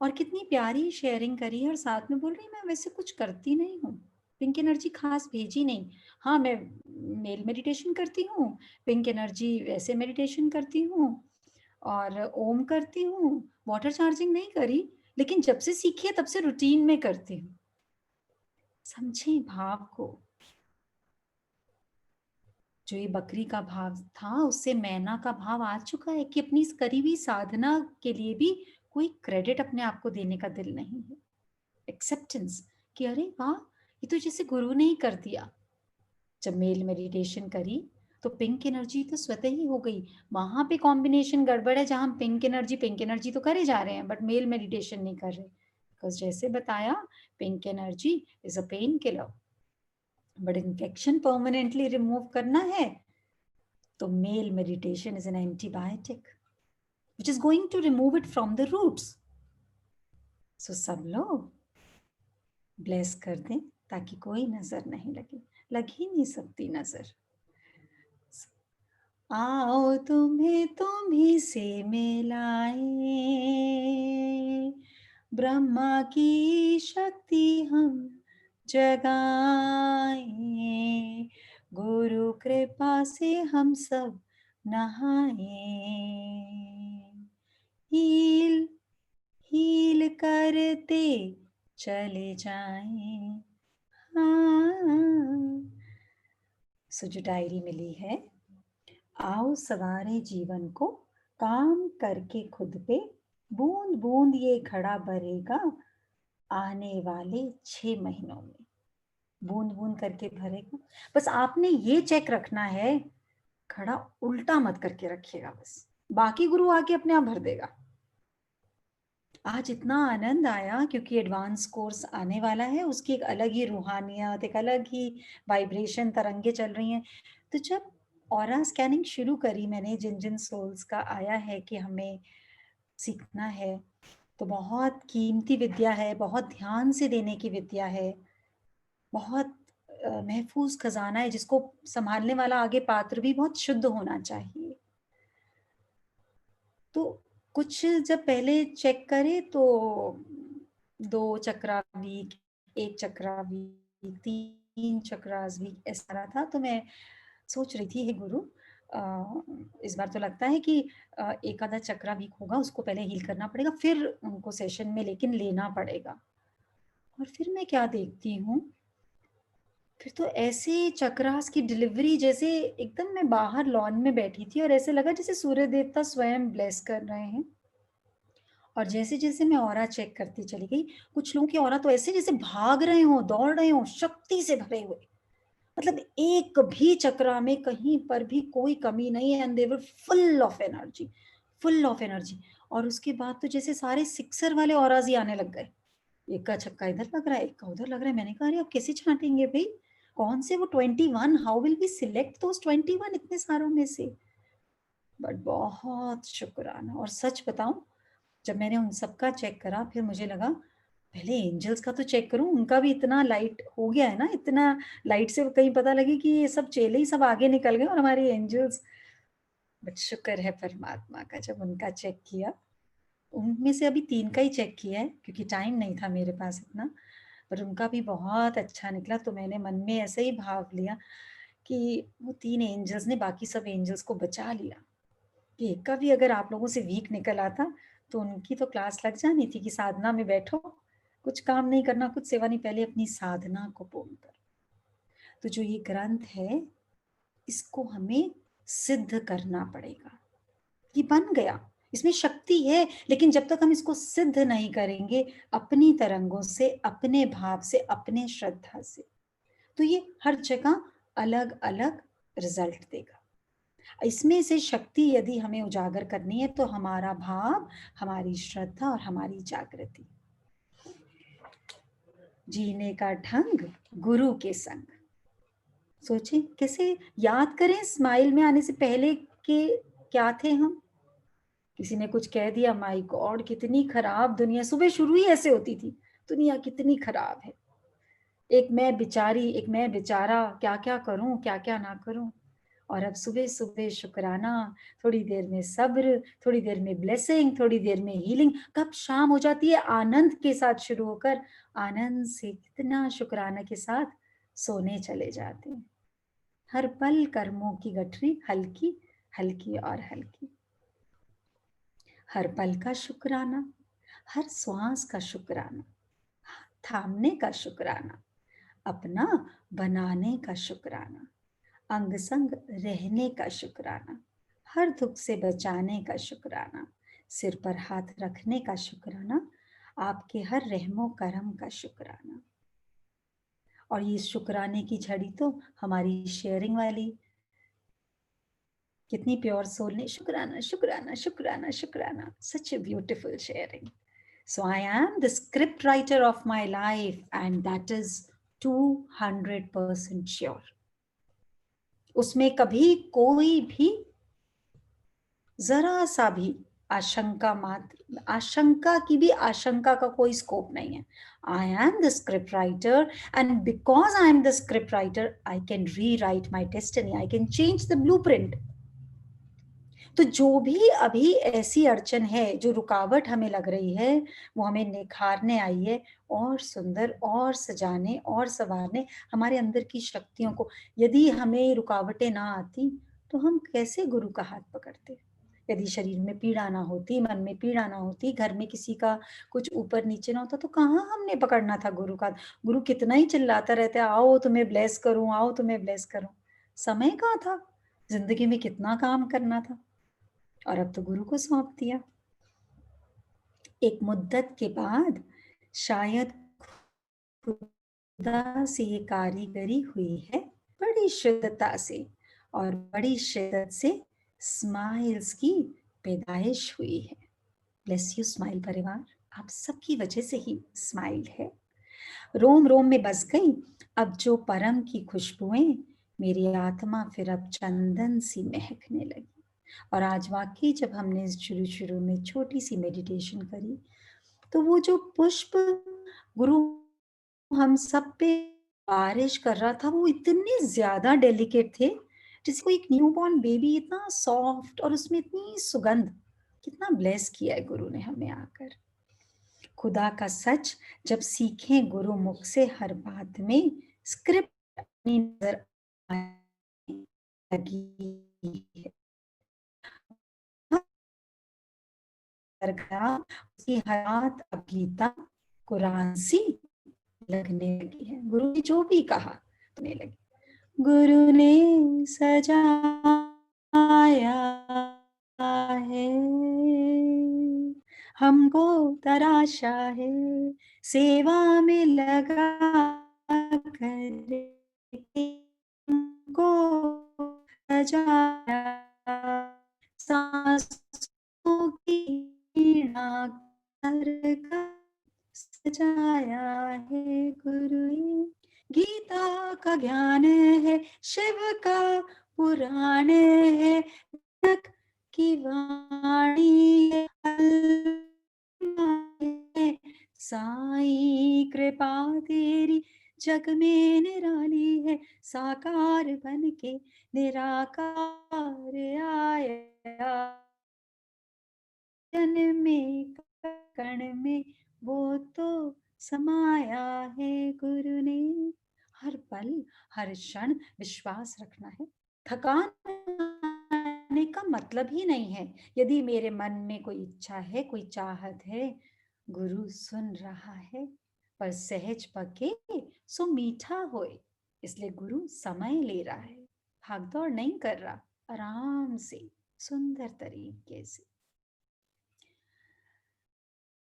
और कितनी प्यारी शेयरिंग करी है और साथ में बोल रही मैं वैसे कुछ करती नहीं हूँ, पिंक एनर्जी खास भेजी नहीं। हाँ, मैं मेल मेडिटेशन करती हूँ, पिंक एनर्जी वैसे मेडिटेशन करती हूँ और ओम करती हूँ, वाटर चार्जिंग नहीं करी, लेकिन जब से सीखी है तब से रूटीन में करती हूँ। समझे भाव को। जो ये बकरी का भाव था उससे मैना का भाव आ चुका है कि अपनी इस करीबी साधना के लिए भी कोई क्रेडिट अपने आप को देने का दिल नहीं है। एक्सेप्टेंस कि अरे वाह, ये तो जैसे गुरु ने ही कर दिया। जब मेल मेडिटेशन करी तो पिंक एनर्जी तो स्वतः ही हो गई। वहां पे कॉम्बिनेशन गड़बड़ है जहां पिंक एनर्जी तो करे जा रहे हैं बट मेल मेडिटेशन नहीं कर रहे। बिकॉज जैसे बताया, pink energy is a pain killer, but infection permanently remove करना है तो male meditation is an antibiotic which is going to remove it from the roots. So सब लोग ब्लेस कर दें ताकि कोई नजर नहीं लगे। लग ही नहीं सकती नजर। आओ तुम्हें तुम्ही से मिलाए, ब्रह्मा की शक्ति हम जगाए, गुरु कृपा से हम सब नहाए, हील हील करते चले जाएं। हाँ। सो जो डायरी मिली है, आओ सवारे जीवन को, काम करके खुद पे, बूंद बूंद ये घड़ा भरेगा आने वाले 6 महीनों में। बूंद बूंद करके भरेगा। बस आपने ये चेक रखना है, घड़ा उल्टा मत करके रखिएगा, बस बाकी गुरु आके अपने आप भर देगा। आज इतना आनंद आया क्योंकि एडवांस कोर्स आने वाला है, उसकी एक अलग ही रूहानियत, एक अलग ही वाइब्रेशन तरंगे चल रही हैं। तो जब ऑरा स्कैनिंग शुरू करी मैंने, जिन जिन सोल्स का आया है कि हमें सीखना है, तो बहुत कीमती विद्या है, बहुत ध्यान से देने की विद्या है, बहुत महफूज खजाना है जिसको संभालने वाला आगे पात्र भी बहुत शुद्ध होना चाहिए। तो कुछ जब पहले चेक करे तो 2 चक्रा वीक, 1 चक्रा वीक, 3 चक्रास वीक ऐसा रहा था। तो मैं सोच रही थी हे गुरु, इस बार तो लगता है कि एक आधा चक्रा वीक होगा, उसको पहले हील करना पड़ेगा, फिर उनको सेशन में लेकिन लेना पड़ेगा। और फिर मैं क्या देखती हूँ, फिर तो ऐसे चक्रास की डिलीवरी, जैसे एकदम मैं बाहर लॉन में बैठी थी और ऐसे लगा जैसे सूर्य देवता स्वयं ब्लेस कर रहे हैं। और जैसे जैसे मैं ऑरा चेक करती चली गई, कुछ लोगों की ऑरा तो ऐसे जैसे भाग रहे हो, दौड़ रहे हो, शक्ति से भरे हुए, मतलब एक भी चक्रा में कहीं पर भी कोई कमी नहीं है, and they were full of energy, full of energy. और उसके बाद तो जैसे सारे सिक्सर वाले ऑराज ही आने लग गए, एक का छक्का इधर लग रहा है, एक का उधर लग रहा है। मैंने कहा अरे आप कैसे छांटेंगे भाई, कौन से वो 21, हाउ विल वी सिलेक्ट दोस 21 इतने सारों में से। बट बहुत शुक्राना। और सच बताऊं, जब मैंने उन सबका चेक करा, फिर मुझे लगा पहले एंजल्स का तो चेक करूं, उनका भी इतना लाइट हो गया है ना, इतना लाइट से कहीं पता लगे कि ये सब चेले ही सब आगे निकल गए और हमारे एंजल्स। बट शुक्र है परमात्मा का, जब उनका चेक किया, उनमें से अभी 3 का ही चेक किया है क्योंकि टाइम नहीं था मेरे पास इतना, पर उनका भी बहुत अच्छा निकला। तो मैंने मन में ऐसे ही भाव लिया कि वो 3 एंजल्स ने बाकी सब एंजल्स को बचा लिया, कि एक का भी अगर आप लोगों से वीक निकल आता तो उनकी तो क्लास लग जानी थी कि साधना में बैठो, कुछ काम नहीं करना, कुछ सेवा नहीं, पहले अपनी साधना को पूर्ण करो। तो जो ये ग्रंथ है, इसको हमें सिद्ध करना पड़ेगा। ये बन गया, इसमें शक्ति है, लेकिन जब तक हम इसको सिद्ध नहीं करेंगे अपनी तरंगों से, अपने भाव से, अपने श्रद्धा से, तो ये हर जगह अलग अलग रिजल्ट देगा। इसमें से शक्ति यदि हमें उजागर करनी है तो हमारा भाव, हमारी श्रद्धा और हमारी जागृति। जीने का ढंग गुरु के संग। सोचें कैसे याद करें, स्माइल में आने से पहले के क्या थे हम। किसी ने कुछ कह दिया, माय गॉड कितनी खराब दुनिया, सुबह शुरू ही ऐसे होती थी, दुनिया कितनी खराब है, एक मैं बिचारी, एक मैं बेचारा, क्या क्या करूं, क्या क्या ना करूं। और अब सुबह सुबह शुक्राना, थोड़ी देर में सब्र, थोड़ी देर में ब्लेसिंग, थोड़ी देर में हीलिंग, कब शाम हो जाती है आनंद के साथ शुरू होकर, आनंद से कितना शुक्राना के साथ सोने चले जाते हैं। हर पल कर्मों की गठरी हल्की हल्की और हल्की। हर पल का शुक्राना, हर श्वास का शुक्राना, थामने का शुक्राना, अपना बनाने का शुक्राना, अंग संग रहने का शुक्राना, हर दुख से बचाने का शुक्राना, सिर पर हाथ रखने का शुक्राना, आपके हर रहमो करम का शुक्राना। और ये शुक्राने की झड़ी तो हमारी शेयरिंग वाली कितनी प्योर सोल ने शुक्राना शुक्राना शुक्राना शुक्राना, such a beautiful sharing. So I am the script writer of my life and that is 200% sure. उसमें कभी कोई भी जरा सा भी आशंका मात्र, आशंका की भी आशंका का कोई स्कोप नहीं है। I am the script writer and because I am the script writer, I can rewrite my destiny. I can change the blueprint. तो जो भी अभी ऐसी अड़चन है, जो रुकावट हमें लग रही है, वो हमें निखारने आई है और सुंदर और सजाने और संवारने हमारे अंदर की शक्तियों को। यदि हमें रुकावटें ना आती तो हम कैसे गुरु का हाथ पकड़ते। यदि शरीर में पीड़ा ना होती, मन में पीड़ा ना होती, घर में किसी का कुछ ऊपर नीचे ना होता, तो कहाँ हमने पकड़ना था गुरु का। गुरु कितना ही चिल्लाता रहता है, आओ तुम्हें ब्लेस करूं, आओ तुम्हें ब्लेस करूं। समय कहाँ था, जिंदगी में कितना काम करना था, और अब तो गुरु को सौंप दिया। एक मुद्दत के बाद शायद खुदा से ये कारीगरी हुई है, बड़ी शुद्धता से, और बड़ी शिद्दत से स्माइल्स की पैदाइश हुई है। ब्लेस यू स्माइल परिवार, आप सबकी वजह से ही स्माइल है। रोम रोम में बस गई अब जो परम की खुशबुएं, मेरी आत्मा फिर अब चंदन सी महकने लगी। और आज वाकई जब हमने शुरू में छोटी सी मेडिटेशन करी, तो वो जो पुष्प गुरु हम सब पे बारिश कर रहा था, वो इतने ज्यादा डेलिकेट थे, जैसे कोई एक न्यूबॉर्न बेबी, इतना सॉफ्ट और उसमें इतनी सुगंध। कितना ब्लेस किया है गुरु ने हमें आकर। खुदा का सच जब सीखें गुरु मुख से, हर बात में स्क्रिप्ट अपनी नजर आने लगी है। उसकी हयात अब गीता कुरान सी लगने लगी है। गुरु ने जो भी कहा सुनने लगी। गुरु ने सजाया है, हमको तराशा है, सेवा में लगा कर हमको सजाया, सांसों की पीड़ा कर सजाया है गुरु ये। गीता का ज्ञान है, शिव का पुराण है, नानक की वाणी है, साईं कृपा तेरी जग में निराली है, साकार बन के निराकार आया, जन में कण में वो तो समाया है गुरु ने। हर पल हर क्षण विश्वास रखना है। थकान आने का मतलब ही नहीं है। यदि मेरे मन में कोई इच्छा है, कोई चाहत है, गुरु सुन रहा है, पर सहज पके सो मीठा होए। इसलिए गुरु समय ले रहा है, भागदौड़ नहीं कर रहा, आराम से सुंदर तरीके से।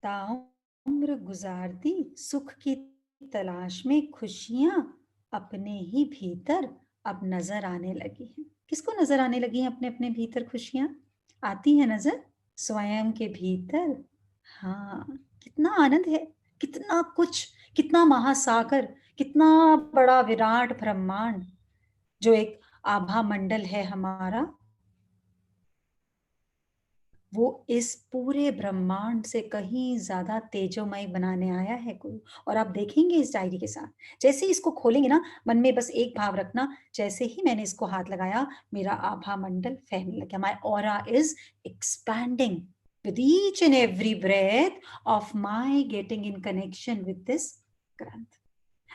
ताउम्र गुजार दी सुख की तलाश में, खुशियां अपने ही भीतर अब नजर आने लगी हैं। किसको नजर आने लगी हैं अपने अपने भीतर खुशियां? आती है नजर स्वयं के भीतर। हाँ, कितना आनंद है, कितना कुछ, कितना महासागर, कितना बड़ा विराट ब्रह्मांड जो एक आभा मंडल है हमारा, वो इस पूरे ब्रह्मांड से कहीं ज्यादा तेजोमय बनाने आया है गुरु। और आप देखेंगे इस डायरी के साथ, जैसे ही इसको खोलेंगे ना, मन में बस एक भाव रखना, जैसे ही मैंने इसको हाथ लगाया, मेरा आभा मंडल फैलने लगा। My aura is expanding with each and every breath of my getting in connection with this Granth.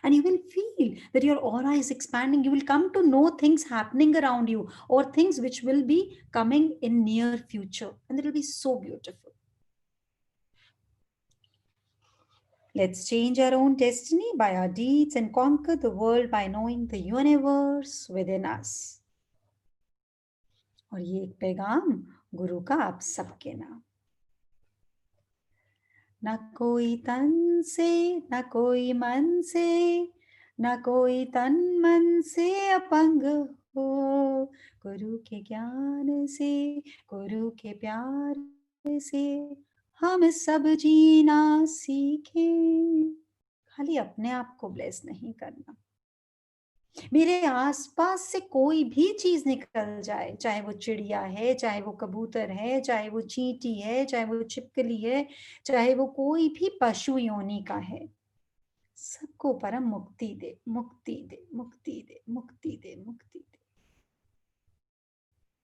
And you will feel that your aura is expanding. You will come to know things happening around you, or things which will be coming in near future, and it will be so beautiful. Let's change our own destiny by our deeds and conquer the world by knowing the universe within us. और ये एक पैगाम गुरु का आप सबके नाम। न कोई तन से, न कोई मन से, न कोई तन मन से अपंग हो, गुरु के ज्ञान से, गुरु के प्यार से हम सब जीना सीखें। खाली अपने आप को ब्लेस नहीं करना, मेरे आसपास से कोई भी चीज निकल जाए, चाहे वो चिड़िया है, चाहे वो कबूतर है, चाहे वो चींटी है, चाहे वो छिपकली है, चाहे वो कोई भी पशु योनि का है, सबको परम मुक्ति दे, मुक्ति दे, मुक्ति दे, मुक्ति दे, मुक्ति दे।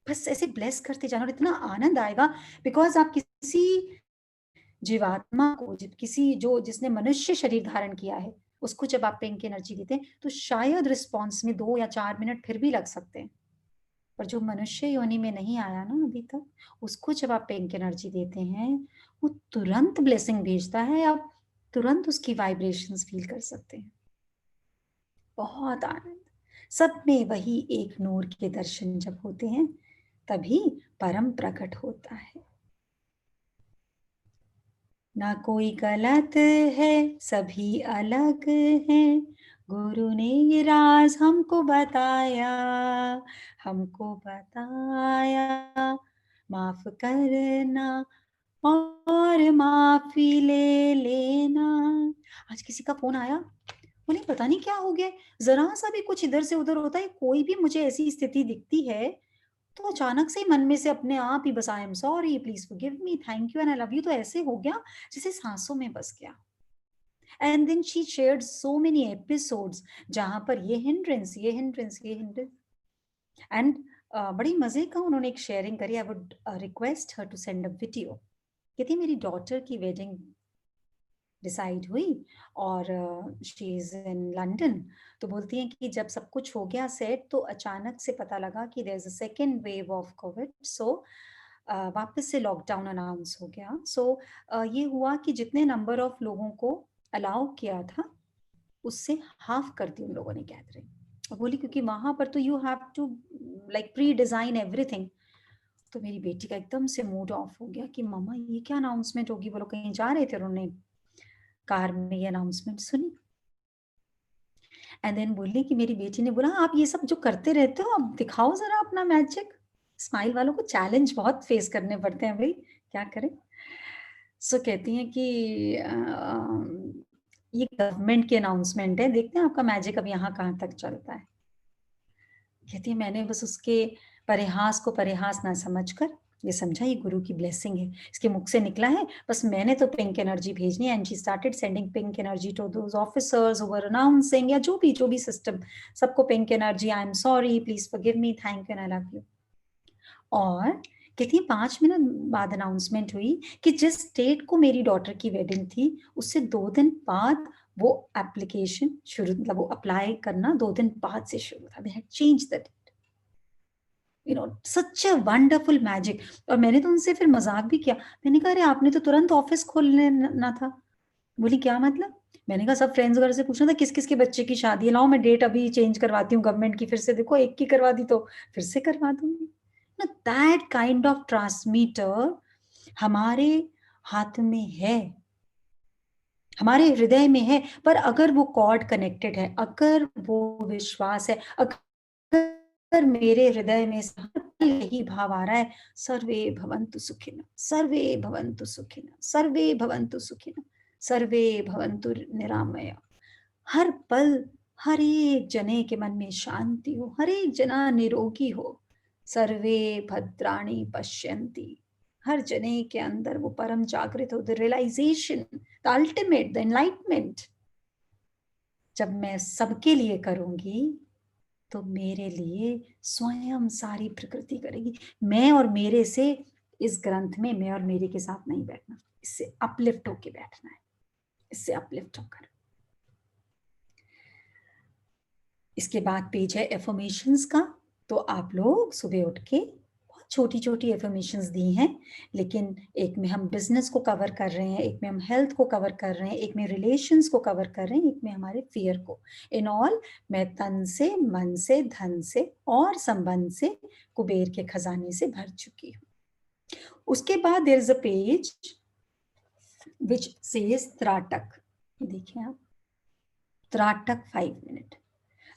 बस ऐसे ब्लेस करते जाना और इतना आनंद आएगा, बिकॉज आप किसी जीवात्मा को, जिसने मनुष्य शरीर धारण किया है, उसको जब आप पिंक एनर्जी देते हैं तो शायद रिस्पॉन्स में 2 या 4 मिनट फिर भी लग सकते हैं, पर जो मनुष्य योनि में नहीं आया ना अभी तक, उसको जब आप पिंक एनर्जी देते हैं, वो तुरंत ब्लेसिंग भेजता है, आप तुरंत उसकी वाइब्रेशंस फील कर सकते हैं। बहुत आनंद। सब में वही एक नूर के दर्शन जब होते हैं, तभी परम प्रकट होता है। ना कोई गलत है, सभी अलग हैं, गुरु ने ये राज हमको बताया, हमको बताया। माफ करना और माफी ले लेना। आज किसी का फोन आया, बोले पता नहीं क्या हो गया, जरा सा भी कुछ इधर से उधर होता है, कोई भी मुझे ऐसी स्थिति दिखती है तो अचानक से मन में से अपने आप ही बस I am sorry, please forgive me, thank you and I love you, तो ऐसे हो गया जैसे सांसों में बस गया। And then she shared so many episodes जहां पर ये हिंड्रेंस, ये हिंड्रेंस, ये हिंड्रेंस। एंड बड़ी मजे का उन्होंने एक शेयरिंग करी। I would request her to send a video. कहती मेरी डॉटर की वेडिंग डिसाइड हुई और शी इज इन लंदन, तो बोलती हैं कि जब सब कुछ हो गया सेट, तो अचानक से पता लगा कि there is a second wave of Covid, so वापस से लॉकडाउन अनाउंस हो गया। सो ये हुआ कि जितने नंबर ऑफ लोगों को अलाउ किया था, उससे हाफ कर दी उन लोगों ने गैदरिंग। बोली क्योंकि वहां पर तो you have to like pre design everything. तो मेरी बेटी का एकदम से मूड ऑफ हो गया कि मम्मा ये क्या अनाउंसमेंट होगी, वो लोग कहीं जा रहे थे, उन्होंने कार में ये अनाउंसमेंट सुनी। एंड देन बोली कि मेरी बेटी ने बोला आप ये सब जो करते रहते हो, अब दिखाओ जरा अपना मैजिक। स्माइल वालों को चैलेंज बहुत फेस करने पड़ते हैं भाई, क्या करें। सो कहती हैं कि ये गवर्नमेंट की अनाउंसमेंट है, देखते हैं आपका मैजिक अब यहाँ कहाँ तक चलता है। कहती है मैंने बस उसके परिहास को परिहास ना समझकर ये समझा ये गुरु की ब्लेसिंग है, इसके मुख से निकला है, बस मैंने तो पिंक एनर्जी भेजनी है। And she started sending pink energy to those officers who were announcing, या जो भी सिस्टम, सबको pink energy, I am sorry, please forgive me, thank you and I love you. और कहती है 5 मिनट बाद अनाउंसमेंट हुई कि जिस डेट को मेरी डॉटर की वेडिंग थी उससे 2 दिन बाद वो एप्लीकेशन शुरू, मतलब वो अप्लाई करना 2 दिन बाद से शुरू था। They had change the date, you know, such a wonderful magic. और मैंने तो उनसे फिर मजाक भी किया, मैंने कहा अरे आपने तो तुरंत ऑफिस खोलने ना था। बोली क्या मतलब? मैंने कहा सब फ्रेंड्स वगैरह से पूछना था किस किस के बच्चे की शादी है, लाओ मैं डेट अभी चेंज करवाती हूँ गवर्नमेंट की, फिर से देखो एक की करवा दी तो फिर से करवा दूंगी ना। दैट काइंड ऑफ ट्रांसमीटर हमारे हाथ में है, हमारे हृदय में है। पर अगर वो कॉर्ड कनेक्टेड है, अगर वो विश्वास है, अगर मेरे हृदय में यही भाव आ रहा है, सर्वे भवन्तु सुखिनः, सर्वे भवन्तु सुखिनः, सर्वे भवन्तु सुखिनः, सर्वे भवन्तु निरामया, हर पल हर एक जने के मन में शांति हो, हर एक जना निरोगी हो, सर्वे भद्राणि पश्यन्ति, हर जने के अंदर वो परम जागृत हो, the realisation, the ultimate, the enlightenment. जब मैं सबके लिए करूंगी तो मेरे लिए स्वयं सारी प्रकृति करेगी। मैं और मेरे से इस ग्रंथ में मैं और मेरे के साथ नहीं बैठना, इससे अपलिफ्ट होके बैठना है, इससे अपलिफ्ट होकर। इसके बाद पेज है एफर्मेशंस का। तो आप लोग सुबह उठ के बहुत छोटी छोटी एफर्मेशंस दी हैं, लेकिन एक में हम बिजनेस को कवर कर रहे हैं, एक में हम हेल्थ को कवर कर रहे हैं, एक में रिलेशंस को कवर कर रहे हैं, एक में हमारे फियर को। इन ऑल मैं तन से, मन से, धन से और संबंध से कुबेर के खजाने से भर चुकी हूँ। उसके बाद there is a page which says trataka. देखिए आप, त्राटक 5 मिनट।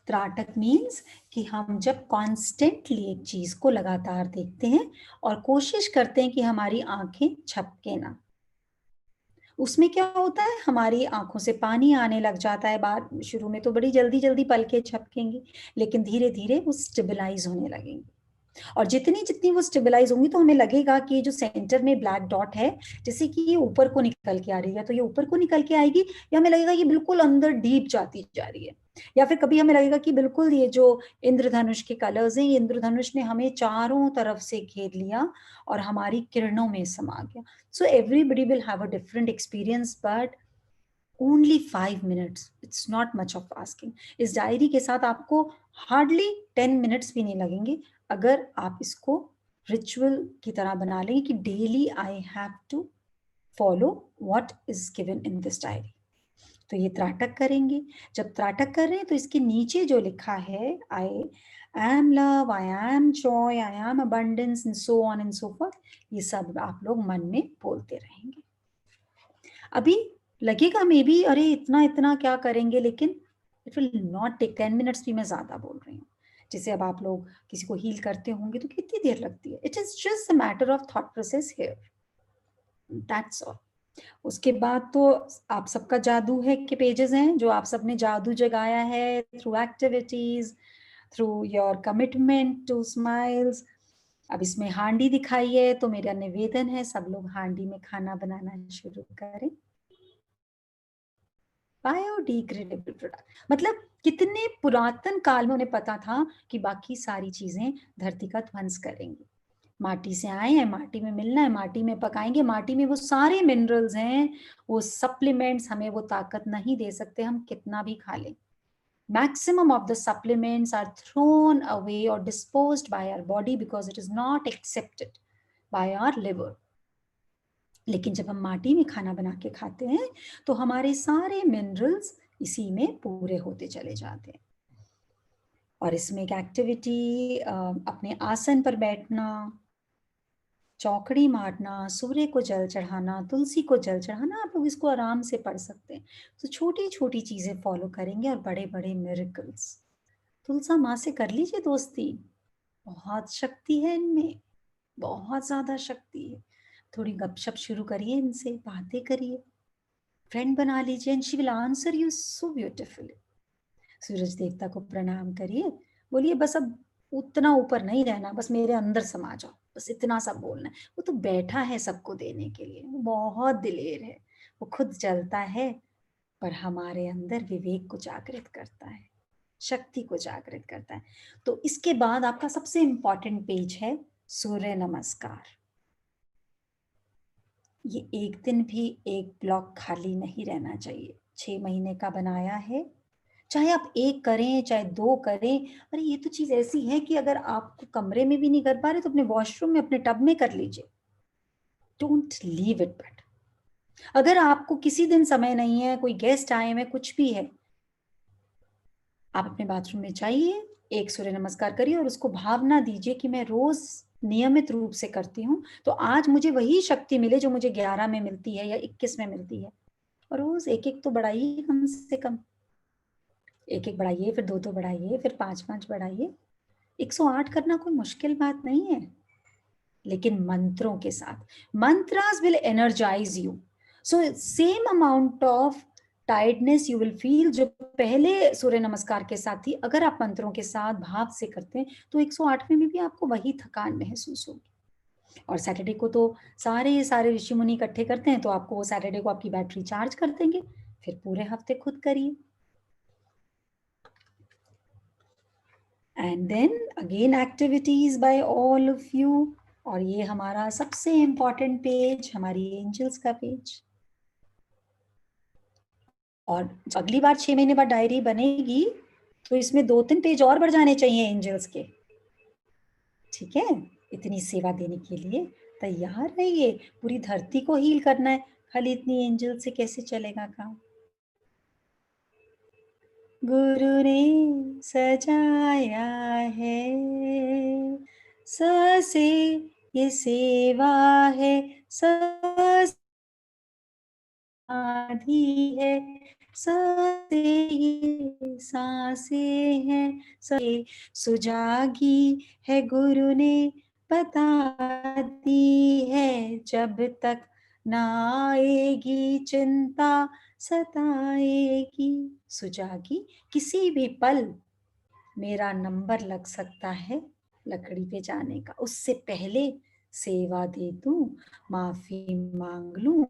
त्राटक मीन्स कि हम जब कॉन्स्टेंटली एक चीज को लगातार देखते हैं और कोशिश करते हैं कि हमारी आंखें झपके ना, उसमें क्या होता है, हमारी आंखों से पानी आने लग जाता है। बाद शुरू में तो बड़ी जल्दी जल्दी पलकें झपकेंगी, लेकिन धीरे धीरे वो स्टेबलाइज होने लगेंगी। और जितनी जितनी वो स्टेबलाइज होंगी तो हमें लगेगा कि जो सेंटर में ब्लैक डॉट है, जैसे कि ये ऊपर को निकल के आ रही है, तो ये ऊपर को निकल के आएगी, या हमें लगेगा ये बिल्कुल अंदर डीप जाती जा रही है, या फिर कभी हमें लगेगा कि बिल्कुल ये जो इंद्रधनुष के कलर्स हैं, ये इंद्रधनुष ने हमें चारों तरफ से घेर लिया और हमारी किरणों में समा गया। So everybody will have a different experience, but only 5 minutes, it's not much of asking. इस डायरी के साथ आपको हार्डली 10 मिनट्स भी नहीं लगेंगे अगर आप इसको रिचुअल की तरह बना लेंगे कि daily I have to follow what is given in this diary. तो ये त्राटक करेंगे। जब त्राटक कर रहे हैं तो इसके नीचे जो लिखा है, I am love, I am Joy, I am abundance and so on and so forth, ये सब आप लोग मन में बोलते रहेंगे। अभी लगेगा मे बी अरे इतना इतना क्या करेंगे, लेकिन it will not take 10 minutes भी मैं ज्यादा बोल रही हूँ। जैसे अब आप लोग किसी को हील करते होंगे तो कितनी देर लगती है, it is just a matter of thought process here, that's all. उसके बाद तो आप सबका जादू है के पेजेस हैं, जो आप सबने जादू जगाया है through activities, through your commitment to smiles. अब इसमें हांडी दिखाई है, तो मेरा निवेदन है सब लोग हांडी में खाना बनाना शुरू करें। बायोडिग्रेडेबल प्रोडक्ट, मतलब कितने पुरातन काल में उन्हें पता था कि बाकी सारी चीजें धरती का ध्वंस करेंगी। माटी से आए हैं, माटी में मिलना है, माटी में पकाएंगे, माटी में वो सारे मिनरल्स हैं, वो सप्लीमेंट्स हमें वो ताकत नहीं दे सकते, हम कितना भी खा लें। Maximum of the supplements are thrown away or disposed by our body because it is not accepted by our liver. लेकिन जब हम माटी में खाना बना के खाते हैं तो हमारे सारे मिनरल्स इसी में पूरे होते चले जाते हैं। और इसमें एक एक्टिविटी, अपने आसन पर बैठना, चौकड़ी मारना, सूर्य को जल चढ़ाना, तुलसी को जल चढ़ाना, आप लोग इसको आराम से पढ़ सकते हैं। तो छोटी छोटी चीजें फॉलो करेंगे और बड़े बड़े मिरेकल्स। तुलसा माँ से कर लीजिए दोस्ती, बहुत शक्ति है इनमें, बहुत ज्यादा शक्ति है। थोड़ी गपशप शुरू करिए, इनसे बातें करिए, फ्रेंड बना लीजिए and she will answer you so beautifully. सूरज देवता को प्रणाम करिए, बोलिए बस अब उतना ऊपर नहीं रहना, बस मेरे अंदर समा जाओ, बस इतना सा बोलना है। वो तो बैठा है सबको देने के लिए, वो बहुत दिलेर है, वो खुद जलता है पर हमारे अंदर विवेक को जागृत करता है, शक्ति को जागृत करता है। तो इसके बाद आपका सबसे इंपॉर्टेंट पेज है सूर्य नमस्कार। ये एक दिन भी एक ब्लॉक खाली नहीं रहना चाहिए। 6 महीने का बनाया है, चाहे आप 1 करें चाहे 2 करें। अरे ये तो चीज ऐसी है कि अगर आप कमरे में भी नहीं कर पा रहे तो अपने वॉशरूम में, अपने टब में कर लीजिए। Don't leave it. बट अगर आपको किसी दिन समय नहीं है, कोई गेस्ट आए हुए, कुछ भी है, आप अपने बाथरूम में जाइए, एक सूर्य नमस्कार करिए और उसको भावना दीजिए कि मैं रोज नियमित रूप से करती हूँ, तो आज मुझे वही शक्ति मिले जो मुझे 11 में मिलती है या 21 में मिलती है। और रोज एक एक तो बढ़ाइए, कम से कम 1-1 बढ़ाइए, फिर 2-2 बढ़ाइए, फिर 5-5 बढ़ाइए। 108 करना कोई मुश्किल बात नहीं है, लेकिन मंत्रों के साथ। Mantras will energize you. So same amount of tiredness you will feel जो पहले सूर्य नमस्कार के साथ थी, अगर आप मंत्रों के साथ भाव से करते हैं तो 108वें में भी आपको वही थकान महसूस होगी। और सैटरडे को तो सारे ऋषि मुनि इकट्ठे करते हैं, तो आपको वो सैटरडे को आपकी बैटरी चार्ज कर देंगे, फिर पूरे हफ्ते खुद करिए। And then again activities by all of you. और ये हमारा सबसे इंपॉर्टेंट पेज, हमारी एंजल्स का पेज। और अगली बार 6 महीने बाद डायरी बनेगी तो इसमें 2-3 पेज और बढ़ जाने चाहिए एंजल्स के, ठीक है? इतनी सेवा देने के लिए तैयार रहिए। पूरी धरती को हील करना है, खाली इतनी एंजल से कैसे चलेगा काम? गुरु ने सजाया है से ये सेवा है, आधी है से ये सांसें हैं, से सुजागी है गुरु ने बता दी है, जब तक ना आएगी चिंता सताएगी। सुजागी, किसी भी पल मेरा नंबर लग सकता है लकड़ी पे जाने का, उससे पहले सेवा दे दूं, माफी मांग लूं,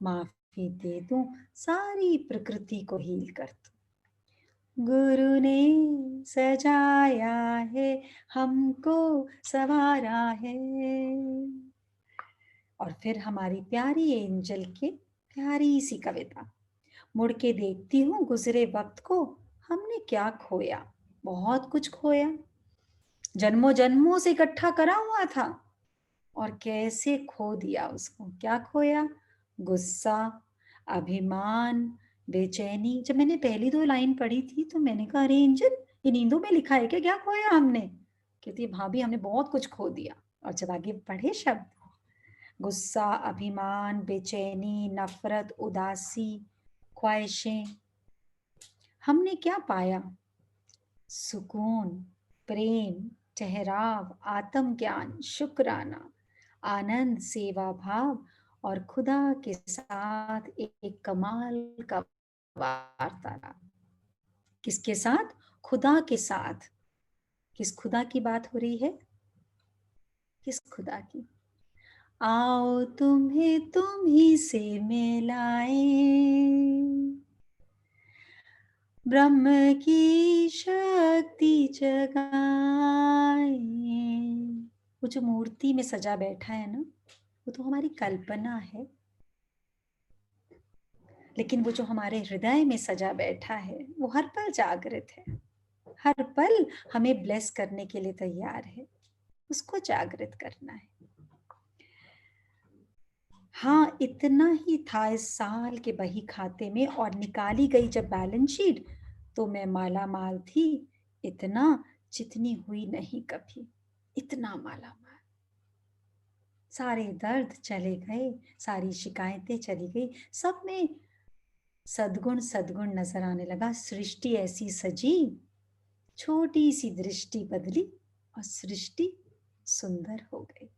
माफी दे दूं, सारी प्रकृति को हील कर दूं। गुरु ने सजाया है, हमको संवारा है। और फिर हमारी प्यारी एंजल की प्यारी सी कविता। मुड़ के देखती हूँ गुजरे वक्त को, हमने क्या खोया, बहुत कुछ खोया। जन्मों जन्मों से इकट्ठा करा हुआ था और कैसे खो दिया उसको। क्या खोया? गुस्सा, अभिमान, बेचैनी। जब मैंने पहली 2 लाइन पढ़ी थी तो मैंने कहा अरे एंजल, ये नींदों में लिखा है क्या खोया हमने? कहती भाभी हमने बहुत कुछ खो दिया। और जब आगे पढ़े शब्द, गुस्सा, अभिमान, बेचैनी, नफरत, उदासी, ख्वाहिशें, हमने क्या पाया? सुकून, प्रेम, ठहराव, आत्मज्ञान, शुक्राना, आनंद, सेवा भाव और खुदा के साथ एक कमाल का वार्तालाप। किसके साथ? खुदा के साथ। किस खुदा की बात हो रही है? किस खुदा की? आओ तुम्हें तुम ही से मिलाएं, ब्रह्म की शक्ति जगाएं। वो जो मूर्ति में सजा बैठा है ना, वो तो हमारी कल्पना है, लेकिन वो जो हमारे हृदय में सजा बैठा है वो हर पल जागृत है, हर पल हमें ब्लेस करने के लिए तैयार है। उसको जागृत करना है। हाँ, इतना ही था इस साल के बही खाते में, और निकाली गई जब बैलेंस शीट तो मैं माला माल थी, इतना जितनी हुई नहीं कभी, इतना माला माल। सारे दर्द चले गए, सारी शिकायतें चली गई, सब में सद्गुण सद्गुण नजर आने लगा। सृष्टि ऐसी सजी, छोटी सी दृष्टि बदली और सृष्टि सुंदर हो गई।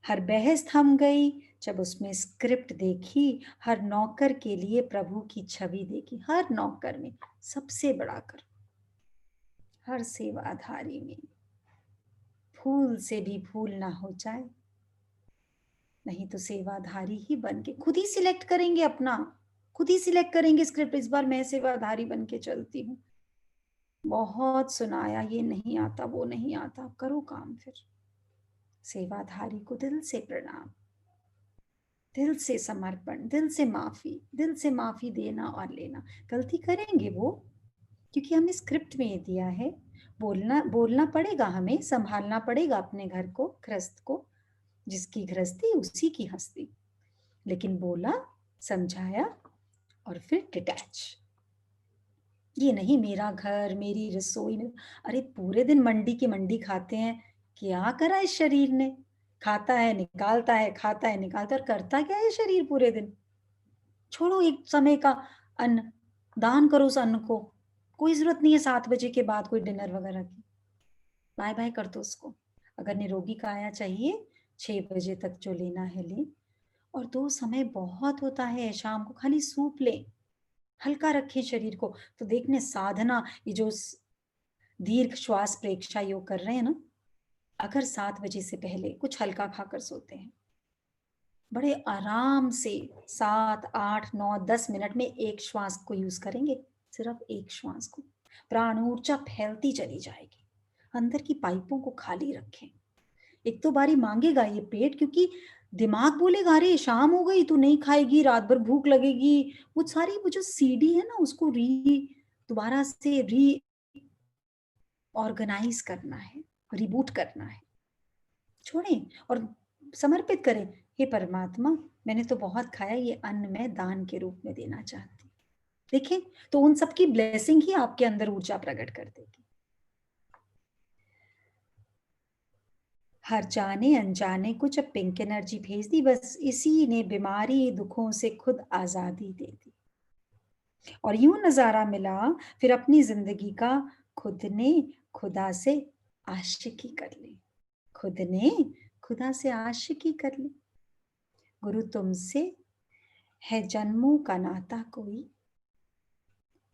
हर बहस थम गई, जब उसमें स्क्रिप्ट देखी, हर नौकर के लिए प्रभु की छवि देखी। हर नौकर में सबसे बड़ा कर, हर सेवाधारी में फूल से भी फूल ना हो जाए, नहीं तो सेवाधारी ही बन के खुद ही सिलेक्ट करेंगे अपना, खुद ही सिलेक्ट करेंगे स्क्रिप्ट। इस बार मैं सेवाधारी बन के चलती हूँ, बहुत सुनाया, ये नहीं आता वो नहीं आता, करो काम फिर। सेवाधारी को दिल से प्रणाम, दिल से समर्पण, दिल से माफी देना और लेना। गलती करेंगे वो, क्योंकि हमने स्क्रिप्ट में ये दिया है। बोलना पड़ेगा, हमें संभालना पड़ेगा अपने घर को, गृहस्थ को। जिसकी गृहस्थी उसी की हस्ती। लेकिन बोला, समझाया और फिर डिटैच। ये नहीं मेरा घर, मेरी रसोई में। अरे पूरे दिन मंडी की मंडी खाते हैं, क्या करा इस शरीर ने? खाता है निकालता है, खाता है निकालता है, और करता क्या है शरीर पूरे दिन? छोड़ो, एक समय का अन्न दान करो उस अन्न को। कोई जरूरत नहीं है 7 बजे के बाद कोई डिनर वगैरह की, बाय बाय कर दो उसको। अगर निरोगी काया चाहिए 6 बजे तक जो लेना है ले। और 2 समय बहुत होता है, शाम को खाली सूप ले, हल्का रखे शरीर को। तो देखने साधना, ये जो दीर्घ श्वास प्रेक्षा योग कर रहे हैं ना, अगर 7 बजे से पहले कुछ हल्का खाकर सोते हैं, बड़े आराम से 7, 8, 9, 10 मिनट में एक श्वास को यूज करेंगे, सिर्फ एक श्वास को। प्राण ऊर्जा फैलती चली जाएगी। अंदर की पाइपों को खाली रखें। एक तो बारी मांगेगा ये पेट, क्योंकि दिमाग बोलेगा अरे शाम हो गई तू नहीं खाएगी, रात भर भूख लगेगी। वो जो सीडी है ना, उसको दोबारा से ऑर्गेनाइज करना है, रिबूट करना है। छोड़ें और समर्पित करें, हे परमात्मा मैंने तो बहुत खाया, ये अन्न मैं दान के रूप में देना चाहती। देखें तो उन सबकी ब्लेसिंग ही आपके अंदर ऊर्जा प्रकट कर देगी। हर जाने अनजाने को जब पिंक एनर्जी भेज दी, बस इसी ने बीमारी दुखों से खुद आजादी दे दी। और यूं नजारा मिला फिर अपनी जिंदगी का, खुद ने खुदा से आशिकी कर ली, खुद ने खुदा से आशिकी कर ली। गुरु तुमसे है जन्मों का नाता कोई,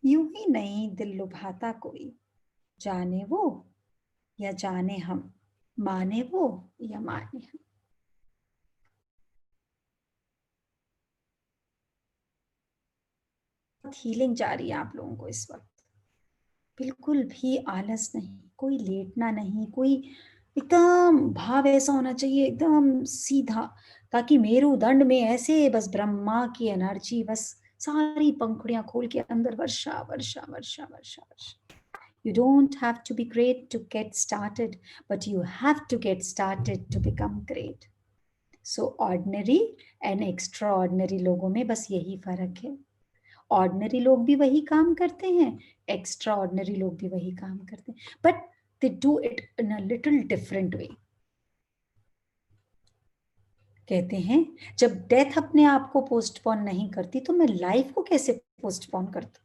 यूं ही नहीं दिल लुभाता कोई। जाने वो या जाने हम, माने वो या माने हम। हीलिंग जारी है आप लोगों को इस वक्त। बिल्कुल भी आलस नहीं, कोई लेटना नहीं, कोई एकदम भाव ऐसा होना चाहिए एकदम सीधा, ताकि मेरुदंड में ऐसे बस ब्रह्मा की एनर्जी बस सारी पंखुड़ियां खोल के अंदर वर्षा वर्षा वर्षा वर्षा वर्षा। You don't have to be great to get started, but you have to get started to become great. So ordinary and extraordinary लोगों में बस यही फर्क है। ऑर्डिनरी लोग भी वही काम करते हैं, एक्स्ट्रा ऑर्डिनरी लोग भी वही काम करते हैं, but they do it in a little different way. कहते हैं जब डेथ अपने आप को पोस्टपोन नहीं करती तो मैं लाइफ को कैसे पोस्टपोन करता।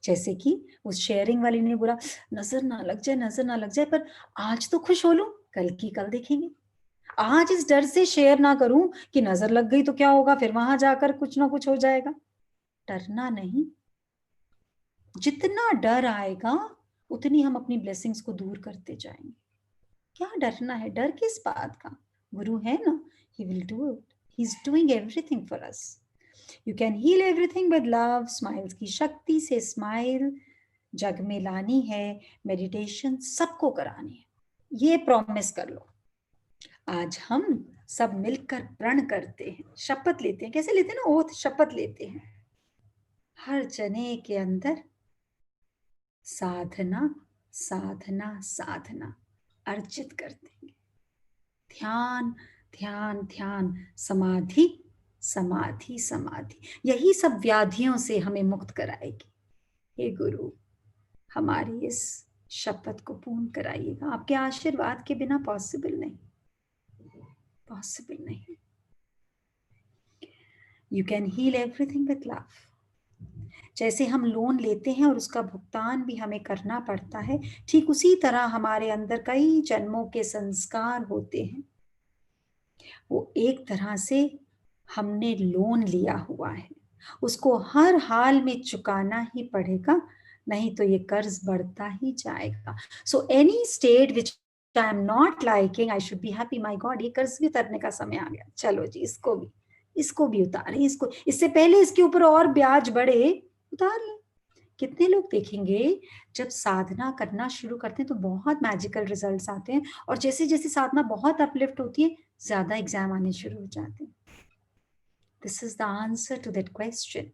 जैसे कि उस शेयरिंग वाली ने बोला नजर ना लग जाए, नजर ना लग जाए, पर आज तो खुश हो लूं, कल की कल देखेंगे। आज इस डर से शेयर ना करूं कि नजर लग गई तो क्या होगा, फिर वहां जाकर कुछ ना कुछ हो जाएगा। डरना नहीं, जितना डर आएगा उतनी हम अपनी ब्लेसिंग्स को दूर करते जाएंगे। क्या डरना है, डर किस बात का? गुरु है ना, he will do it, he is doing everything for us. You can heal everything with love. Smiles की शक्ति से स्माइल जग में लानी है, मेडिटेशन सबको करानी है, ये प्रॉमिस कर लो। आज हम सब मिलकर प्रण करते हैं, शपथ लेते हैं। कैसे लेते हैं ना, ओथ, शपथ लेते हैं। हर जने के अंदर साधना साधना साधना अर्जित करते हैं। ध्यान ध्यान ध्यान, समाधि समाधि समाधि, यही सब व्याधियों से हमें मुक्त कराएगी। हे गुरु हमारी इस शपथ को पूर्ण कराइएगा। आपके आशीर्वाद के बिना पॉसिबल नहीं, पॉसिबल नहीं। You can heal everything with love. जैसे हम लोन लेते हैं और उसका भुगतान भी हमें करना पड़ता है, ठीक उसी तरह हमारे अंदर कई जन्मों के संस्कार होते हैं। वो एक तरह से हमने लोन लिया हुआ है, उसको हर हाल में चुकाना ही पड़ेगा, नहीं तो ये कर्ज बढ़ता ही जाएगा। So any state which I am not liking, I should be happy, my God ये कर्ज भी उतरने का समय आ गया, चलो जी इसको भी उतारें, इसको इससे पहले इसके ऊपर और ब्याज बढ़े, उतार लें। कितने लोग देखेंगे जब साधना करना शुरू करते हैं तो बहुत मैजिकल रिजल्ट्स आते हैं, और जैसे जैसे साधना बहुत अपलिफ्ट होती है ज्यादा एग्जाम आने शुरू हो जाते हैं। This is the answer to that question.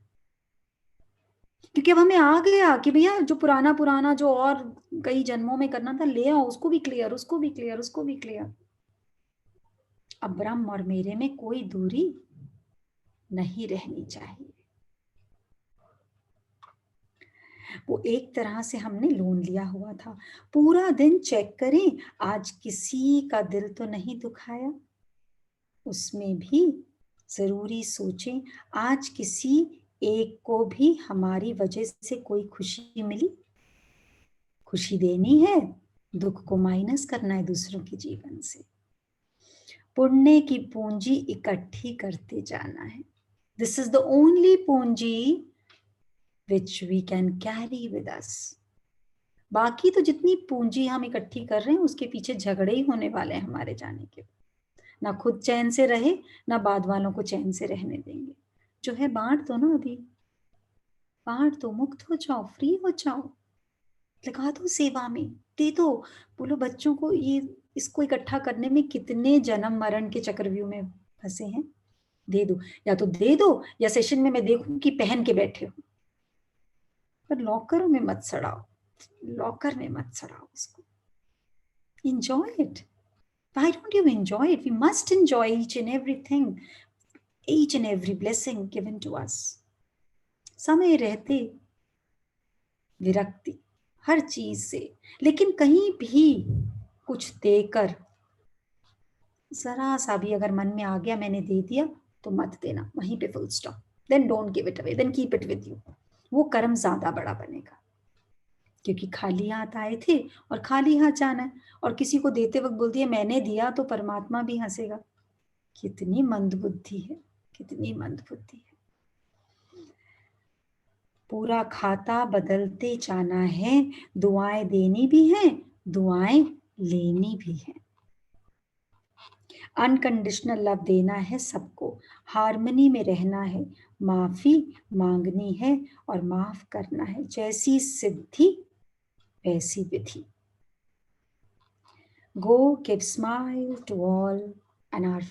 क्योंकि अब हमें आ गया कि भैया जो पुराना जो और कई जन्मों में करना था ले आओ, उसको भी क्लियर, उसको भी क्लियर, उसको भी क्लियर। अब ब्रह्म और मेरे में कोई दूरी नहीं रहनी चाहिए। वो एक तरह से हमने लोन लिया हुआ था। पूरा दिन चेक करें, आज किसी का दिल तो नहीं दुखाया, उसमें भी जरूरी सोचें, आज किसी एक को भी हमारी वजह से कोई खुशी मिली? खुशी देनी है, दुख को माइनस करना है दूसरों के जीवन से। पुण्य की पूंजी इकट्ठी करते जाना है। दिस इज द ओनली पूंजी which we can carry with us. बाकी तो जितनी पूंजी हम इकट्ठी कर रहे हैं उसके पीछे झगड़े ही होने वाले हैं हमारे जाने के। ना खुद चैन से रहे, ना बाद वालों को चैन से रहने देंगे। जो है बांट दो ना, अभी बांट दो, मुक्त हो जाओ, फ्री हो जाओ, लगा दो सेवा में, दे दो। बोलो बच्चों को, ये इसको इकट्ठा करने में कितने जन्म मरण के चक्रव्यूह में फंसे हैं, दे दो। या तो दे दो, या सेशन में मैं देखूं कि पहन के बैठे हो, पर लॉकरों में मत सड़ाओ, लॉकर में मत सड़ाओ उसको। Enjoy it. Why don't you enjoy it? We must enjoy each and everything, each and every blessing given to us. समय रहते विरक्ति हर चीज से, लेकिन कहीं भी कुछ देकर जरा सा भी अगर मन में आ गया मैंने दे दिया तो मत देना, वहीं पे full stop. Then don't give it away, then keep it with you. वो कर्म ज्यादा बड़ा बनेगा, क्योंकि खाली हाथ आए थे और खाली हाथ जाना है। और किसी को देते वक्त बोल दिया मैंने दिया तो परमात्मा भी हंसेगा। कितनी मंदबुद्धि है, कितनी मंदबुद्धि है। पूरा खाता बदलते जाना है, दुआएं देनी भी है, दुआएं लेनी भी है। अनकंडीशनल लव देना है सबको, हार्मनी में रहना है, माफी मांगनी है और माफ करना है। जैसी सिद्धि वैसी विधि। Go give smile to all and are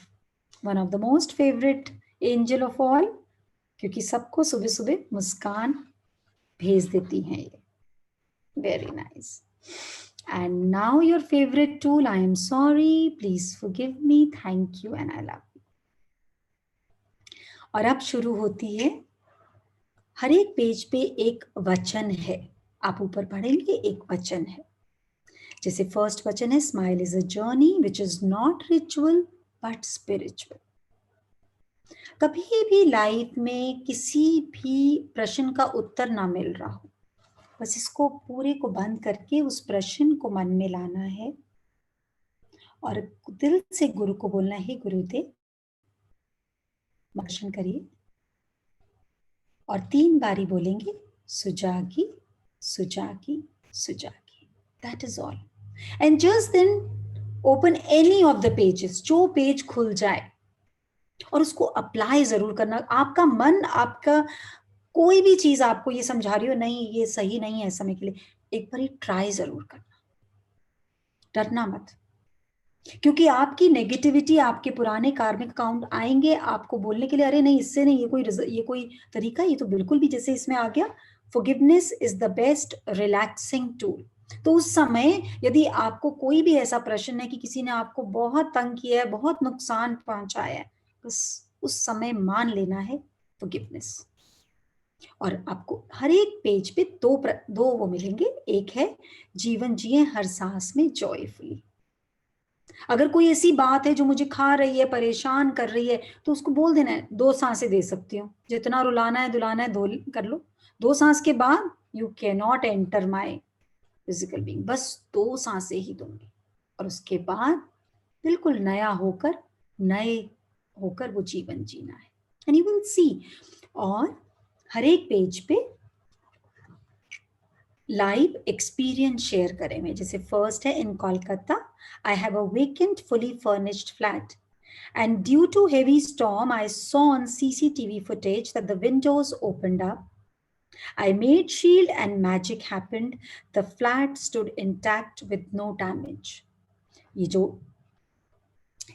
one of the most favorite angel of all, क्योंकि सबको सुबह सुबह मुस्कान भेज देती हैं ये। Very nice. And now your favorite tool, I am sorry, please forgive me, thank you and I love you. और अब शुरू होती है, हर एक पेज पे एक वचन है, आप ऊपर पढ़ेंगे एक वचन है। जैसे फर्स्ट वचन है, smile is a journey which is not ritual but spiritual. कभी भी लाइफ में किसी भी प्रश्न का उत्तर ना मिल रहा हो, बस इसको पूरे को बंद करके उस प्रश्न को मन में लाना है और दिल से गुरु को बोलना है, गुरुदेव दर्शन करिए, और 3 बारी बोलेंगे सुजागी सुजागी सुजागी। That is all. And just then open any of the pages, जो पेज खुल जाए, और उसको अप्लाई जरूर करना। आपका मन, आपका कोई भी चीज आपको ये समझा रही हो नहीं ये सही नहीं है इस समय के लिए, एक बार ट्राई जरूर करना, डरना मत। क्योंकि आपकी नेगेटिविटी, आपके पुराने कार्मिक अकाउंट आएंगे आपको बोलने के लिए, अरे नहीं इससे नहीं, ये कोई तरीका, ये तो बिल्कुल भी, जैसे इसमें आ गया forgiveness is the best relaxing tool. तो उस समय यदि आपको कोई भी ऐसा प्रश्न है कि किसी ने आपको बहुत तंग किया है, बहुत नुकसान पहुंचाया है, बस उस समय मान लेना है फॉरगिवनेस। और आपको हर एक पेज पे दो वो मिलेंगे। एक है जीवन जिए हर सांस में जॉयफुली। अगर कोई ऐसी बात है जो मुझे खा रही है, परेशान कर रही है, तो उसको बोल देना है 2 सांसें दे सकती हूँ, जितना रुलाना है दुलाना है 2 कर लो। 2 सांस के बाद you can not enter my physical being, बस 2 सांसें ही दूंगी। और उसके बाद बिल्कुल नए होकर वो जीवन जीना है। And you will see. और हर एक पेज पे लाइव एक्सपीरियंस शेयर करेंगे। जैसे फर्स्ट है, in Kolkata I have a vacant fully furnished flat and due to heavy storm I saw on CCTV footage that the windows opened up. I made shield and magic happened. The flat stood intact with no damage. ये जो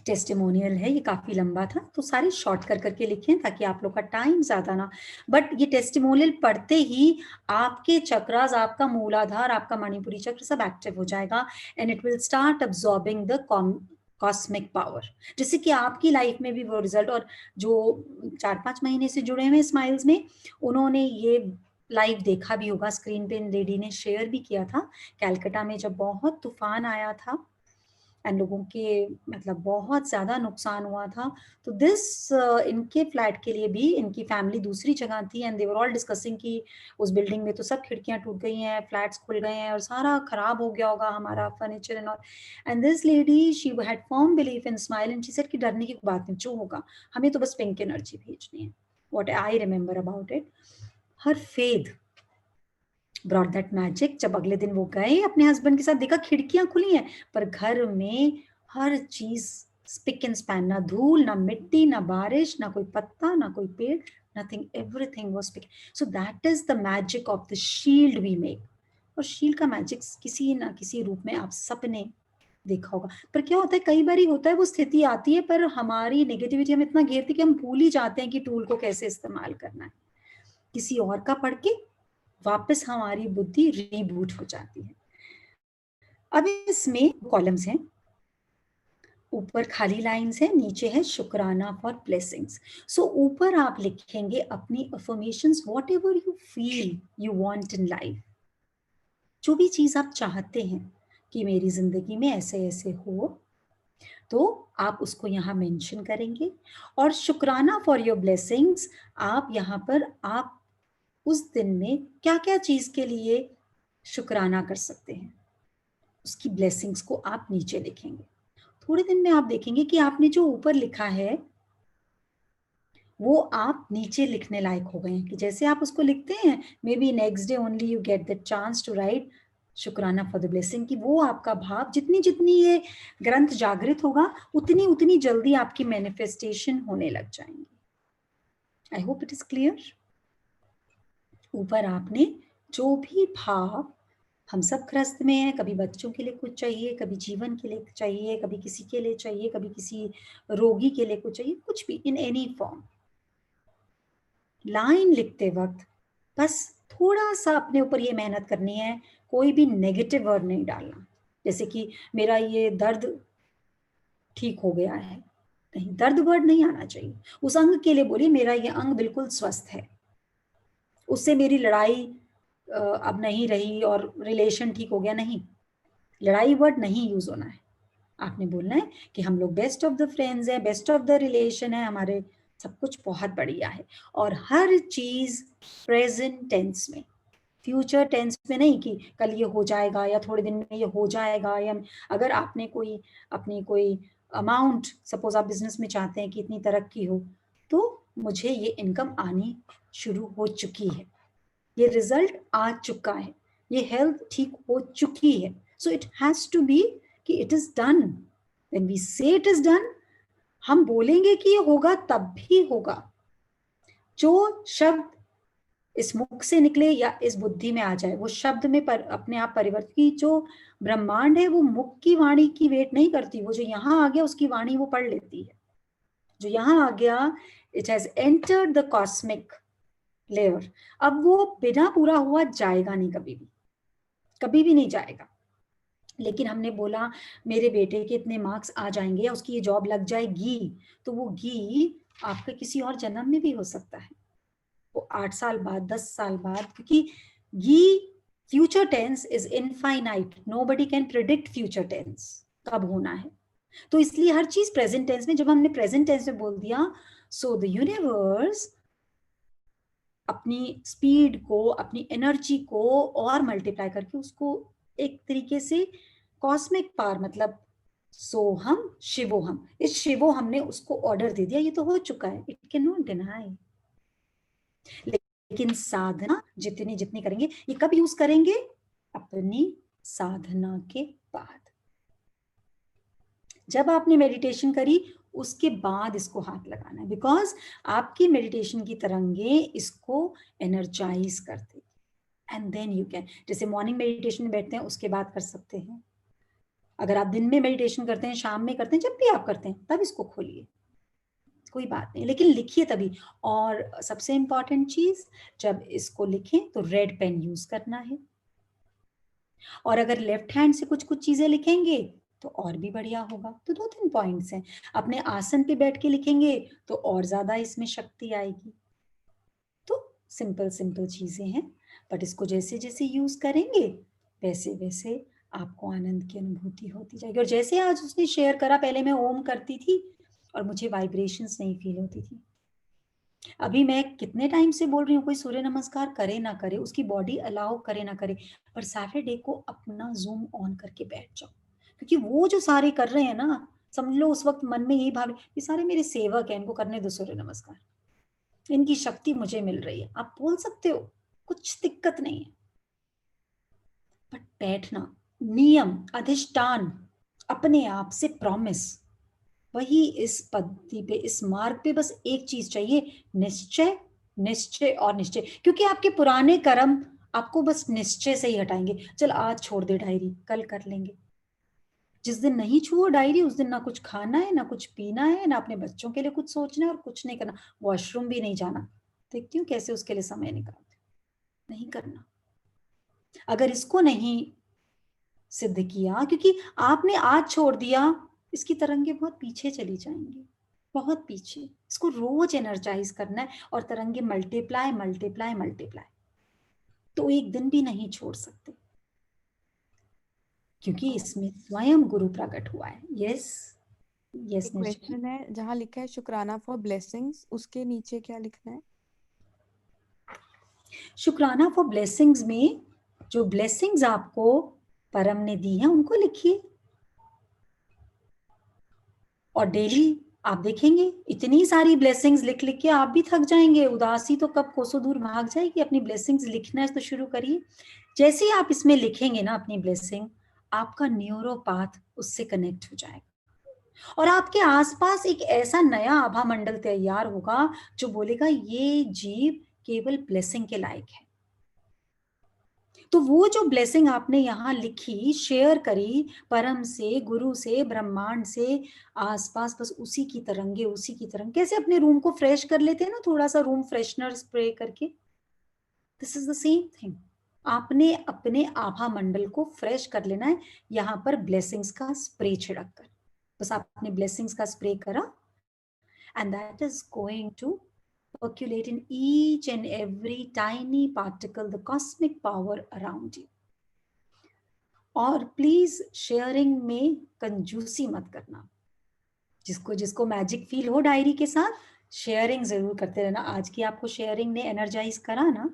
testimonial है ये काफी लंबा था, तो सारे short कर करके लिखे ताकि आप लोग का टाइम ज्यादा ना, बट ये टेस्टिमोनियल पढ़ते ही आपके चक्रास, आपका मूलाधार, आपका मणिपुरी चक्र सब एक्टिव हो जाएगा and it will start absorbing the cosmic power, जिससे कि आपकी लाइफ में भी वो रिजल्ट। और जो 4-5 महीने से जुड़े हुए स्माइल्स में, उन्होंने ये लाइव देखा भी होगा, स्क्रीन पे इन लेडी ने शेयर भी किया था कैलकाटा में जब बहुत तूफान आया था एंड लोगों के मतलब बहुत ज्यादा नुकसान हुआ था। तो दिस इनके फ्लैट के लिए भी, इनकी फैमिली दूसरी जगह थी and they were all discussing कि उस बिल्डिंग में तो सब खिड़कियां टूट गई हैं, फ्लैट्स खुल गए हैं और सारा खराब हो गया होगा हमारा furniture and all. And this lady she had firm belief in smile and she said कि डरने की बात नहीं, जो होगा हमें तो बस पिंक एनर्जी भेजनी है। What I remember about it, her faith brought that magic. जब अगले दिन वो गए अपने हस्बैंड के साथ, देखा खिड़कियां खुली हैं पर घर में हर चीज स्पिक एंड स्पैन, ना धूल, ना मिट्टी, ना बारिश, ना कोई पत्ता, ना कोई पेड़, nothing, everything was spick. So that is the magic of the shield we make. और शील्ड का मैजिक किसी ना किसी रूप में आप सबने देखा होगा। पर क्या होता है, कई बार होता है वो स्थिति आती है पर हमारी नेगेटिविटी हम इतना घेरती है कि हम भूल ही जाते हैं कि टूल को कैसे इस्तेमाल करना है। किसी और का पढ़ के वापस हमारी बुद्धि रीबूट हो जाती है। अब इसमें कॉलम्स हैं, ऊपर खाली लाइंस है, नीचे है शुक्राना फॉर ब्लेसिंग्स। सो ऊपर आप लिखेंगे अपनी affirmations, what ever you feel you want in life, जो भी चीज आप चाहते हैं कि मेरी जिंदगी में ऐसे ऐसे हो, तो आप उसको यहाँ मेंशन करेंगे। और शुक्राना फॉर योर ब्लेसिंग्स, आप यहाँ पर आप उस दिन में क्या क्या चीज के लिए शुक्राना कर सकते हैं, उसकी ब्लेसिंग्स को आप नीचे लिखेंगे। थोड़े दिन में आप देखेंगे कि आपने जो ऊपर लिखा है वो आप नीचे लिखने लायक हो गए हैं। कि जैसे आप उसको लिखते हैं, maybe next day only you get the chance to write शुक्राना फॉर द ब्लेसिंग, कि वो आपका भाव जितनी जितनी ये ग्रंथ जागृत होगा उतनी उतनी जल्दी आपकी मैनिफेस्टेशन होने लग जाएंगी। I hope it is clear. ऊपर आपने जो भी भाव, हम सब ग्रस्त में हैं, कभी बच्चों के लिए कुछ चाहिए, कभी जीवन के लिए चाहिए, कभी किसी के लिए चाहिए, कभी किसी रोगी के लिए कुछ चाहिए, कुछ भी इन एनी फॉर्म, लाइन लिखते वक्त बस थोड़ा सा अपने ऊपर ये मेहनत करनी है, कोई भी नेगेटिव वर्ड नहीं डालना। जैसे कि मेरा ये दर्द ठीक हो गया है, नहीं, दर्द वर्ड नहीं आना चाहिए। उस अंग के लिए बोलिए मेरा ये अंग बिल्कुल स्वस्थ है, उससे मेरी लड़ाई अब नहीं रही और रिलेशन ठीक हो गया, नहीं, लड़ाई वर्ड नहीं यूज होना है। आपने बोलना है कि हम लोग बेस्ट ऑफ द फ्रेंड्स हैं, बेस्ट ऑफ द रिलेशन है, हमारे सब कुछ बहुत बढ़िया है। और हर चीज प्रेजेंट टेंस में, फ्यूचर टेंस में नहीं कि कल ये हो जाएगा या थोड़े दिन में ये हो जाएगा। या अगर आपने कोई अपनी कोई अमाउंट, सपोज आप बिजनेस में चाहते हैं कि इतनी तरक्की हो, तो मुझे ये इनकम आनी शुरू हो चुकी है, ये रिजल्ट आ चुका है, ये हेल्थ ठीक हो चुकी है। So it has to be कि it is done. When we say it is done, हम बोलेंगे कि ये होगा तब भी होगा। जो शब्द इस मुख से निकले या इस बुद्धि में आ जाए, वो शब्द में अपने आप परिवर्तित की। जो ब्रह्मांड है वो मुख की वाणी की वेट नहीं करती, वो जो यहाँ आ गया उसकी वाणी वो पढ़ लेती है। जो यहाँ आ गया, it has entered the cosmic layer. अब वो बिना पूरा हुआ जाएगा नहीं, कभी भी नहीं जाएगा। लेकिन हमने बोला मेरे बेटे के इतने मार्क्स आ जाएंगे या उसकी ये जॉब लग जाएगी, तो वो घी आपके किसी और जन्म में भी हो सकता है, वो 8 साल बाद, 10 साल बाद, क्योंकि the future tense is infinite, nobody can predict future tense कब होना है। तो इसलिए हर चीज प्रेजेंट टेंस में, जब हमने प्रेजेंट टेंस में बोल दिया, सो द यूनिवर्स अपनी स्पीड को, अपनी एनर्जी को और मल्टीप्लाई करके उसको एक तरीके से कॉस्मिक पावर, मतलब सोहम शिवोहम, इस शिवोहम ने उसको ऑर्डर दे दिया, ये तो हो चुका है, इट कैन नॉट डिनाई। लेकिन साधना जितनी जितनी करेंगे, ये कब यूज करेंगे? अपनी साधना के बाद। जब आपने मेडिटेशन करी उसके बाद इसको हाथ लगाना है, बिकॉज आपकी मेडिटेशन की तरंगे इसको एनर्जाइज करते, एंड देन यू कैन, जैसे मॉर्निंग मेडिटेशन में बैठते हैं उसके बाद कर सकते हैं, अगर आप दिन में मेडिटेशन करते हैं, शाम में करते हैं, जब भी आप करते हैं तब इसको खोलिए, कोई बात नहीं, लेकिन लिखिए तभी। और सबसे इंपॉर्टेंट चीज, जब इसको लिखें तो रेड पेन यूज करना है, और अगर लेफ्ट हैंड से कुछ कुछ चीजें लिखेंगे तो और भी बढ़िया होगा। तो 2-3 पॉइंट्स हैं। अपने आसन पे बैठ के लिखेंगे तो और ज्यादा इसमें शक्ति आएगी। तो सिंपल सिंपल चीजें हैं, बट इसको जैसे जैसे यूज करेंगे वैसे वैसे आपको आनंद की अनुभूति होती जाएगी। और जैसे आज उसने शेयर करा, पहले मैं ओम करती थी और मुझे वाइब्रेशंस नहीं फील होती थी। अभी मैं कितने टाइम से बोल रही हूँ, कोई सूर्य नमस्कार करे ना करे, उसकी बॉडी अलाउ करे ना करे, पर सैटरडे को अपना जूम ऑन करके बैठ जाओ, क्योंकि वो जो सारे कर रहे हैं ना, समझ लो उस वक्त मन में यही भाव, ये सारे मेरे सेवक हैं, इनको करने दो सूर्य नमस्कार, इनकी शक्ति मुझे मिल रही है। आप बोल सकते हो, कुछ दिक्कत नहीं है, बट बैठना, नियम, अधिष्ठान, अपने आप से प्रॉमिस, वही इस पद्धति पे, इस मार्ग पे बस एक चीज चाहिए, निश्चय, निश्चय और निश्चय। क्योंकि आपके पुराने कर्म आपको बस निश्चय से ही हटाएंगे। चल आज छोड़ दे डायरी, कल कर लेंगे। जिस दिन नहीं छुओ डायरी, उस दिन ना कुछ खाना है, ना कुछ पीना है, ना अपने बच्चों के लिए कुछ सोचना है, और कुछ नहीं करना, वॉशरूम भी नहीं जाना। देखती हूँ कैसे उसके लिए समय निकालते, नहीं करना। अगर इसको नहीं सिद्ध किया, क्योंकि आपने आज छोड़ दिया, इसकी तरंगे बहुत पीछे चली जाएंगी, बहुत पीछे। इसको रोज एनर्जाइज करना है, और तरंगे मल्टीप्लाई मल्टीप्लाई मल्टीप्लाई, तो एक दिन भी नहीं छोड़ सकते, क्योंकि इसमें स्वयं गुरु प्रकट हुआ है। Yes yes. एक क्वेश्चन है, जहाँ लिखा है शुक्राना फॉर ब्लेसिंग्स, उसके नीचे क्या लिखना है? शुक्राना फॉर ब्लेसिंग्स में जो ब्लेसिंग्स आपको परम ने दी हैं उनको लिखिए, और डेली आप देखेंगे इतनी सारी ब्लेसिंग्स लिख लिख के आप भी थक जाएंगे। उदासी तो कब कोसों दूर भाग जाएगी। अपनी ब्लेसिंग्स लिखना तो शुरू करिए। जैसे ही आप इसमें लिखेंगे ना अपनी ब्लेसिंग, आपका न्यूरोपाथ उससे कनेक्ट हो जाएगा, और आपके आसपास एक ऐसा नया आभा मंडल तैयार होगा जो बोलेगा ये जीव केवल ब्लेसिंग के लायक है। तो वो जो ब्लेसिंग आपने यहाँ लिखी, शेयर करी परम से, गुरु से, ब्रह्मांड से, आसपास बस उसी की तरंगे, उसी की तरंग। कैसे अपने रूम को फ्रेश कर लेते हैं ना, थोड़ा सा रूम फ्रेशनर स्प्रे करके, this is the same thing. आपने अपने आभा मंडल को फ्रेश कर लेना है, यहाँ पर ब्लेसिंग्स का स्प्रे छिड़क कर। बस आपने ब्लेसिंग्स का स्प्रे करा, and that is going to percolate in each and every tiny particle, the cosmic power around you. और प्लीज शेयरिंग में कंजूसी मत करना। जिसको जिसको मैजिक फील हो डायरी के साथ, शेयरिंग जरूर करते रहना। आज की आपको शेयरिंग ने एनर्जाइज करा ना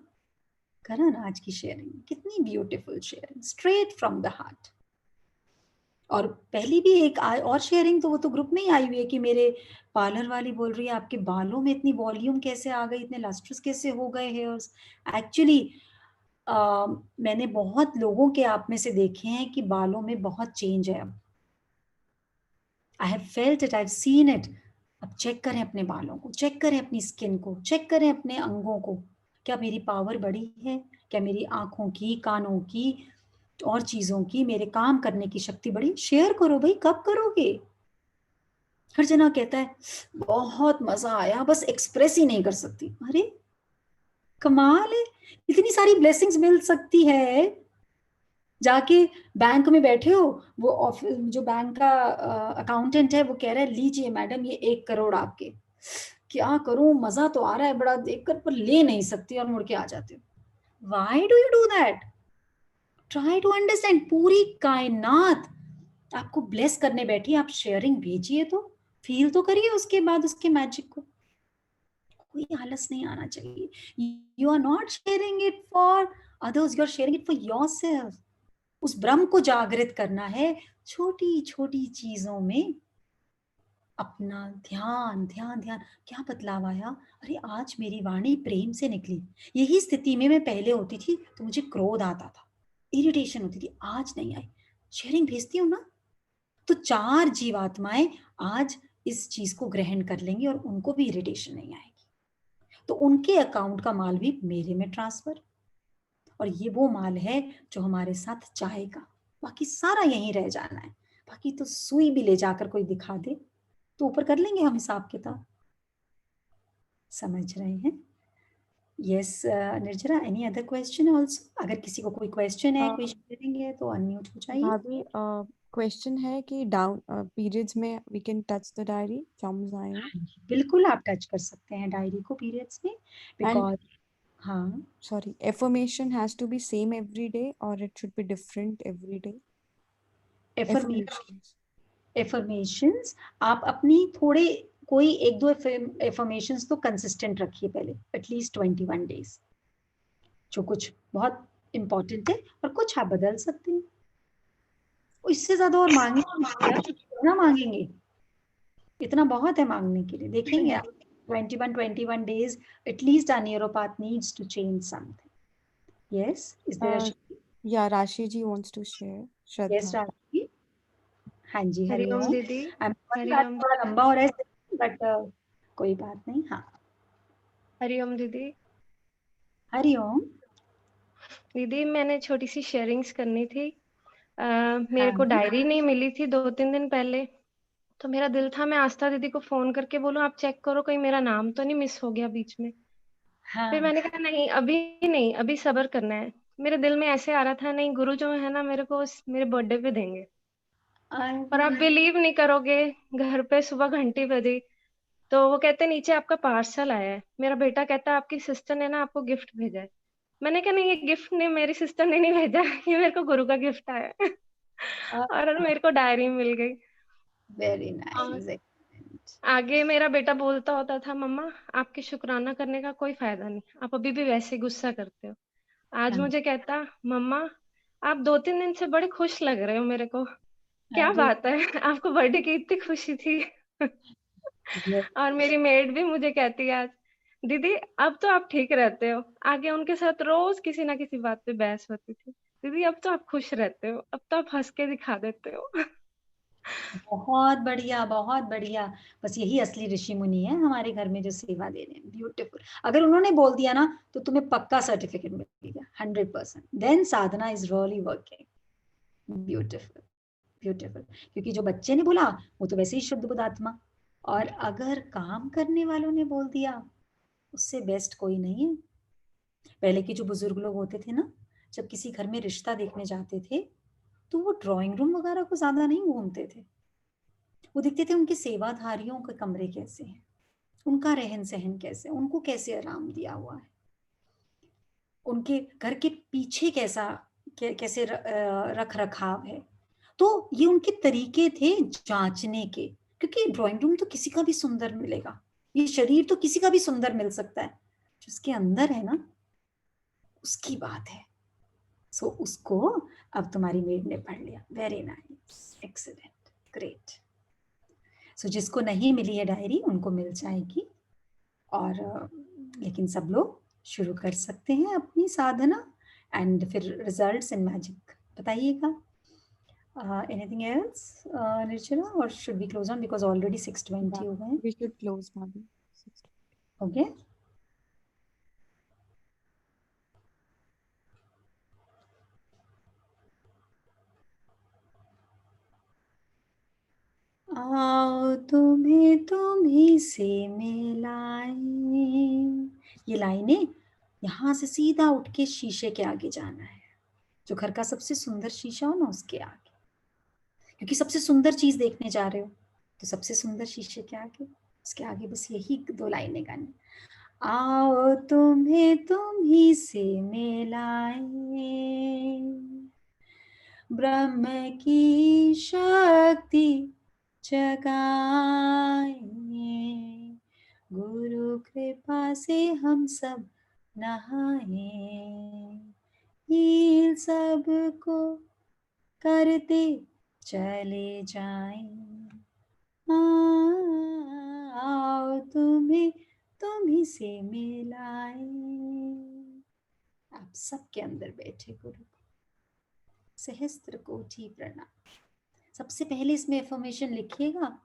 आज की शेयरिंग, कितनी beautiful sharing, straight from the heart. और पहली भी एक और शेयरिंग, तो वो तो ग्रुप में ही आई हुई है कि मेरे पार्लर वाली बोल रही है आपके बालों में इतनी वॉल्यूम कैसे आ गई, इतने लस्ट्रस कैसे हो गए हेयर्स। एक्चुअली मैंने बहुत लोगों के आप में से देखे हैं कि बालों में बहुत चेंज है अब। I have felt it, I have seen it. अब चेक करें अपने बालों को, चेक करें अपनी स्किन को, चेक करें अपने अंगों को। क्या मेरी पावर बढ़ी है? क्या मेरी आंखों की, कानों की और चीजों की, मेरे काम करने की शक्ति बढ़ी? शेयर करो भाई, कब करोगे? हर जना कहता है बहुत मजा आया, बस एक्सप्रेस ही नहीं कर सकती। अरे कमाल है, इतनी सारी ब्लेसिंग्स मिल सकती है। जाके बैंक में बैठे हो, वो ऑफिस जो बैंक का अकाउंटेंट है वो कह रहा है लीजिए मैडम ये 1 करोड़ आपके। क्या करूं, मजा तो आ रहा है बड़ा देखकर, पर ले नहीं सकती और मुड़ के आ जाती हूँ। Why do you do that? Try to understand. पूरी कायनात आपको ब्लेस करने बैठी, आप शेयरिंग भेजिए तो फील तो करिए उसके बाद उसके मैजिक को। कोई आलस नहीं आना चाहिए। You are not sharing it for others, you are sharing it for yourself. उस ब्रह्म को जागृत करना है, छोटी छोटी चीजों में अपना ध्यान ध्यान ध्यान। क्या बदलाव आया, अरे आज मेरी वाणी प्रेम से निकली। यही स्थिति में मैं पहले होती थी तो मुझे क्रोध आता था, इरिटेशन होती थी, आज नहीं आई। शेयरिंग भेजती हूँ ना, तो 4 जीवात्माएं आज इस चीज को ग्रहण कर लेंगी और उनको भी इरिटेशन नहीं आएगी, तो उनके अकाउंट का माल भी मेरे में ट्रांसफर। और ये वो माल है जो हमारे साथ जाएगा, बाकी सारा यहीं रह जाना है। बाकी तो सुई भी ले जाकर कोई दिखा दे तो ऊपर कर लेंगे हम हिसाब किताब। समझ रहे हैं? यस निर्जरा, एनी अदर क्वेश्चन ऑल्सो? अगर किसी को कोई क्वेश्चन है, कोई शेयरिंग है तो अनम्यूट हो जाइए। भाभी क्वेश्चन है कि डाउन पीरियड्स में we can touch the diary, chums आए हैं। बिल्कुल आप टच कर सकते हैं डायरी को पीरियड्स में, बिकॉज हाँ Sorry, affirmation has to be same every day or it should be different every day? Affirmations. Affirmations आप अपनी थोड़े कोई 1-2 एफर्मेशंस तो कंसिस्टेंट रखिए पहले, एटलीस्ट 21 डेज, जो कुछ बहुत इंपॉर्टेंट है, और कुछ आप बदल सकते हैं। इससे ज्यादा और मांगेंगे ना, मांगेंगे इतना बहुत है मांगने के लिए। देखेंगे आप 21 days at least our neuropath needs to change something. Yes, is there a Yeah, Rashi ji wants to share. Shraddha. yes Rashi? हाँ जी, हरिओम हरिओम दीदी। हरिओम। थोड़ा लंबा हो रहा है बट कोई बात नहीं। हाँ हरिओम दीदी। हरिओम। दीदी मैंने छोटी सी शेयरिंग्स करनी थी। मेरे को डायरी नहीं मिली थी 2-3 दिन पहले, तो मेरा दिल था मैं आस्था दीदी को फोन करके बोलूं आप चेक करो कहीं मेरा नाम तो नहीं मिस हो गया बीच में। फिर मैंने कहा नहीं नहीं, अभी सब्र करना है। मेरे दिल में ऐसे आ रहा था नहीं, गुरु जो है ना मेरे को मेरे बर्थडे पे देंगे। और आप बिलीव नहीं करोगे, घर पे सुबह घंटी बजी तो वो कहते नीचे आपका पार्सल आया है। मेरा बेटा कहता आपकी सिस्टर ने ना आपको गिफ्ट भेजा है। मैंने कहा नहीं ये गिफ्ट ने मेरी सिस्टर ने नहीं भेजा, ये मेरे को गुरु का गिफ्ट आया है। और मेरे को डायरी मिल गई। Very nice. आगे मेरा बेटा बोलता होता था मम्मा आपके शुक्राना करने का कोई फायदा नहीं, आप अभी भी वैसे गुस्सा करते हो। आज मुझे कहता मम्मा आप 2-3 दिन से बड़े खुश लग रहे हो मेरे को, क्या बात है, आपको बर्थडे की इतनी खुशी थी। और मेरी मेड भी मुझे कहती है आज दीदी अब तो आप ठीक रहते हो, आगे उनके साथ रोज किसी ना किसी बात पे बहस होती थी, दीदी अब तो आप खुश रहते हो, अब तो आप हंस के दिखा देते हो। बहुत बढ़िया, बहुत बढ़िया। बस यही असली ऋषि मुनि है हमारे घर में जो सेवा दे रहे हैं। ब्यूटीफुल। अगर उन्होंने बोल दिया ना तो तुम्हें पक्का सर्टिफिकेट मिलेगा 100%। Then sadhana is really working. Beautiful beautiful. क्योंकि जो बच्चे ने बोला वो तो वैसे ही शुद्ध बुद्ध आत्मा, और अगर काम करने वालों ने बोल दिया उससे बेस्ट कोई नहीं है। पहले के जो बुजुर्ग लोग होते थे ना, जब किसी घर में रिश्ता देखने जाते थे तो वो ड्राइंग रूम वगैरह को ज्यादा नहीं घूमते थे, वो देखते थे उनके सेवाधारियों के कमरे कैसे हैं, उनका रहन सहन कैसे, उनको कैसे आराम दिया हुआ है, उनके घर के पीछे कैसे रख रखाव है। तो ये उनके तरीके थे जांचने के, क्योंकि ड्राइंग रूम तो किसी का भी सुंदर मिलेगा, ये शरीर तो किसी का भी सुंदर मिल सकता है, जिसके अंदर है ना उसकी बात है। सो उसको अब तुम्हारी मेड ने पढ़ लिया। Very nice, excellent, great. So जिसको नहीं मिली है डायरी उनको मिल जाएगी। और लेकिन सब लोग शुरू कर सकते हैं अपनी साधना, एंड फिर रिजल्ट्स एंड मैजिक बताइएगा। एनीथिंग एल्स निर्जरा, और should we close on because already 6:20 हो गए? We should close, Bhabhi. Okay आओ तुम्हें तुम्ही से मिलाए। ये लाइनें यहाँ से सीधा उठ के शीशे के आगे जाना है, जो घर का सबसे सुंदर शीशा हो ना उसके आगे, क्योंकि सबसे सुंदर चीज देखने जा रहे हो तो सबसे सुंदर शीशे के आगे, उसके आगे बस यही 2 लाइनें गानी। आओ तुम्हें तुम्ही से मिलाए, ब्रह्म की शक्ति जगाए, गुरु कृपा से हम सब नहाए, हील सबको करते चले जाएं, आओ तुम्ही से मिलाएं। आप सबके अंदर बैठे गुरु को सहस्त्र कोटि प्रणाम। सबसे पहले इसमें एफर्मेशन लिखिएगा,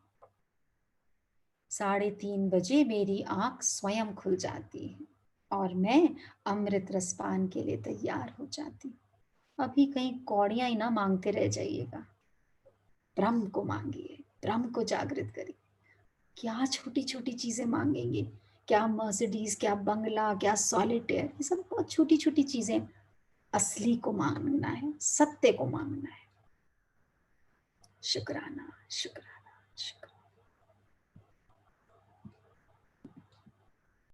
3:30 बजे मेरी आंख स्वयं खुल जाती है और मैं अमृत रस पान के लिए तैयार हो जाती हूँ। अभी कहीं कौड़ियां ही ना मांगते रह जाइएगा, ब्रह्म को मांगिए, ब्रह्म को जागृत करिए। क्या छोटी छोटी चीजें मांगेंगे, क्या मर्सिडीज, क्या बंगला, क्या सॉलिटेयर, ये सब बहुत छोटी छोटी चीजें। असली को मांगना है, सत्य को मांगना है। शुक्राना शुक्राना शुक्राना।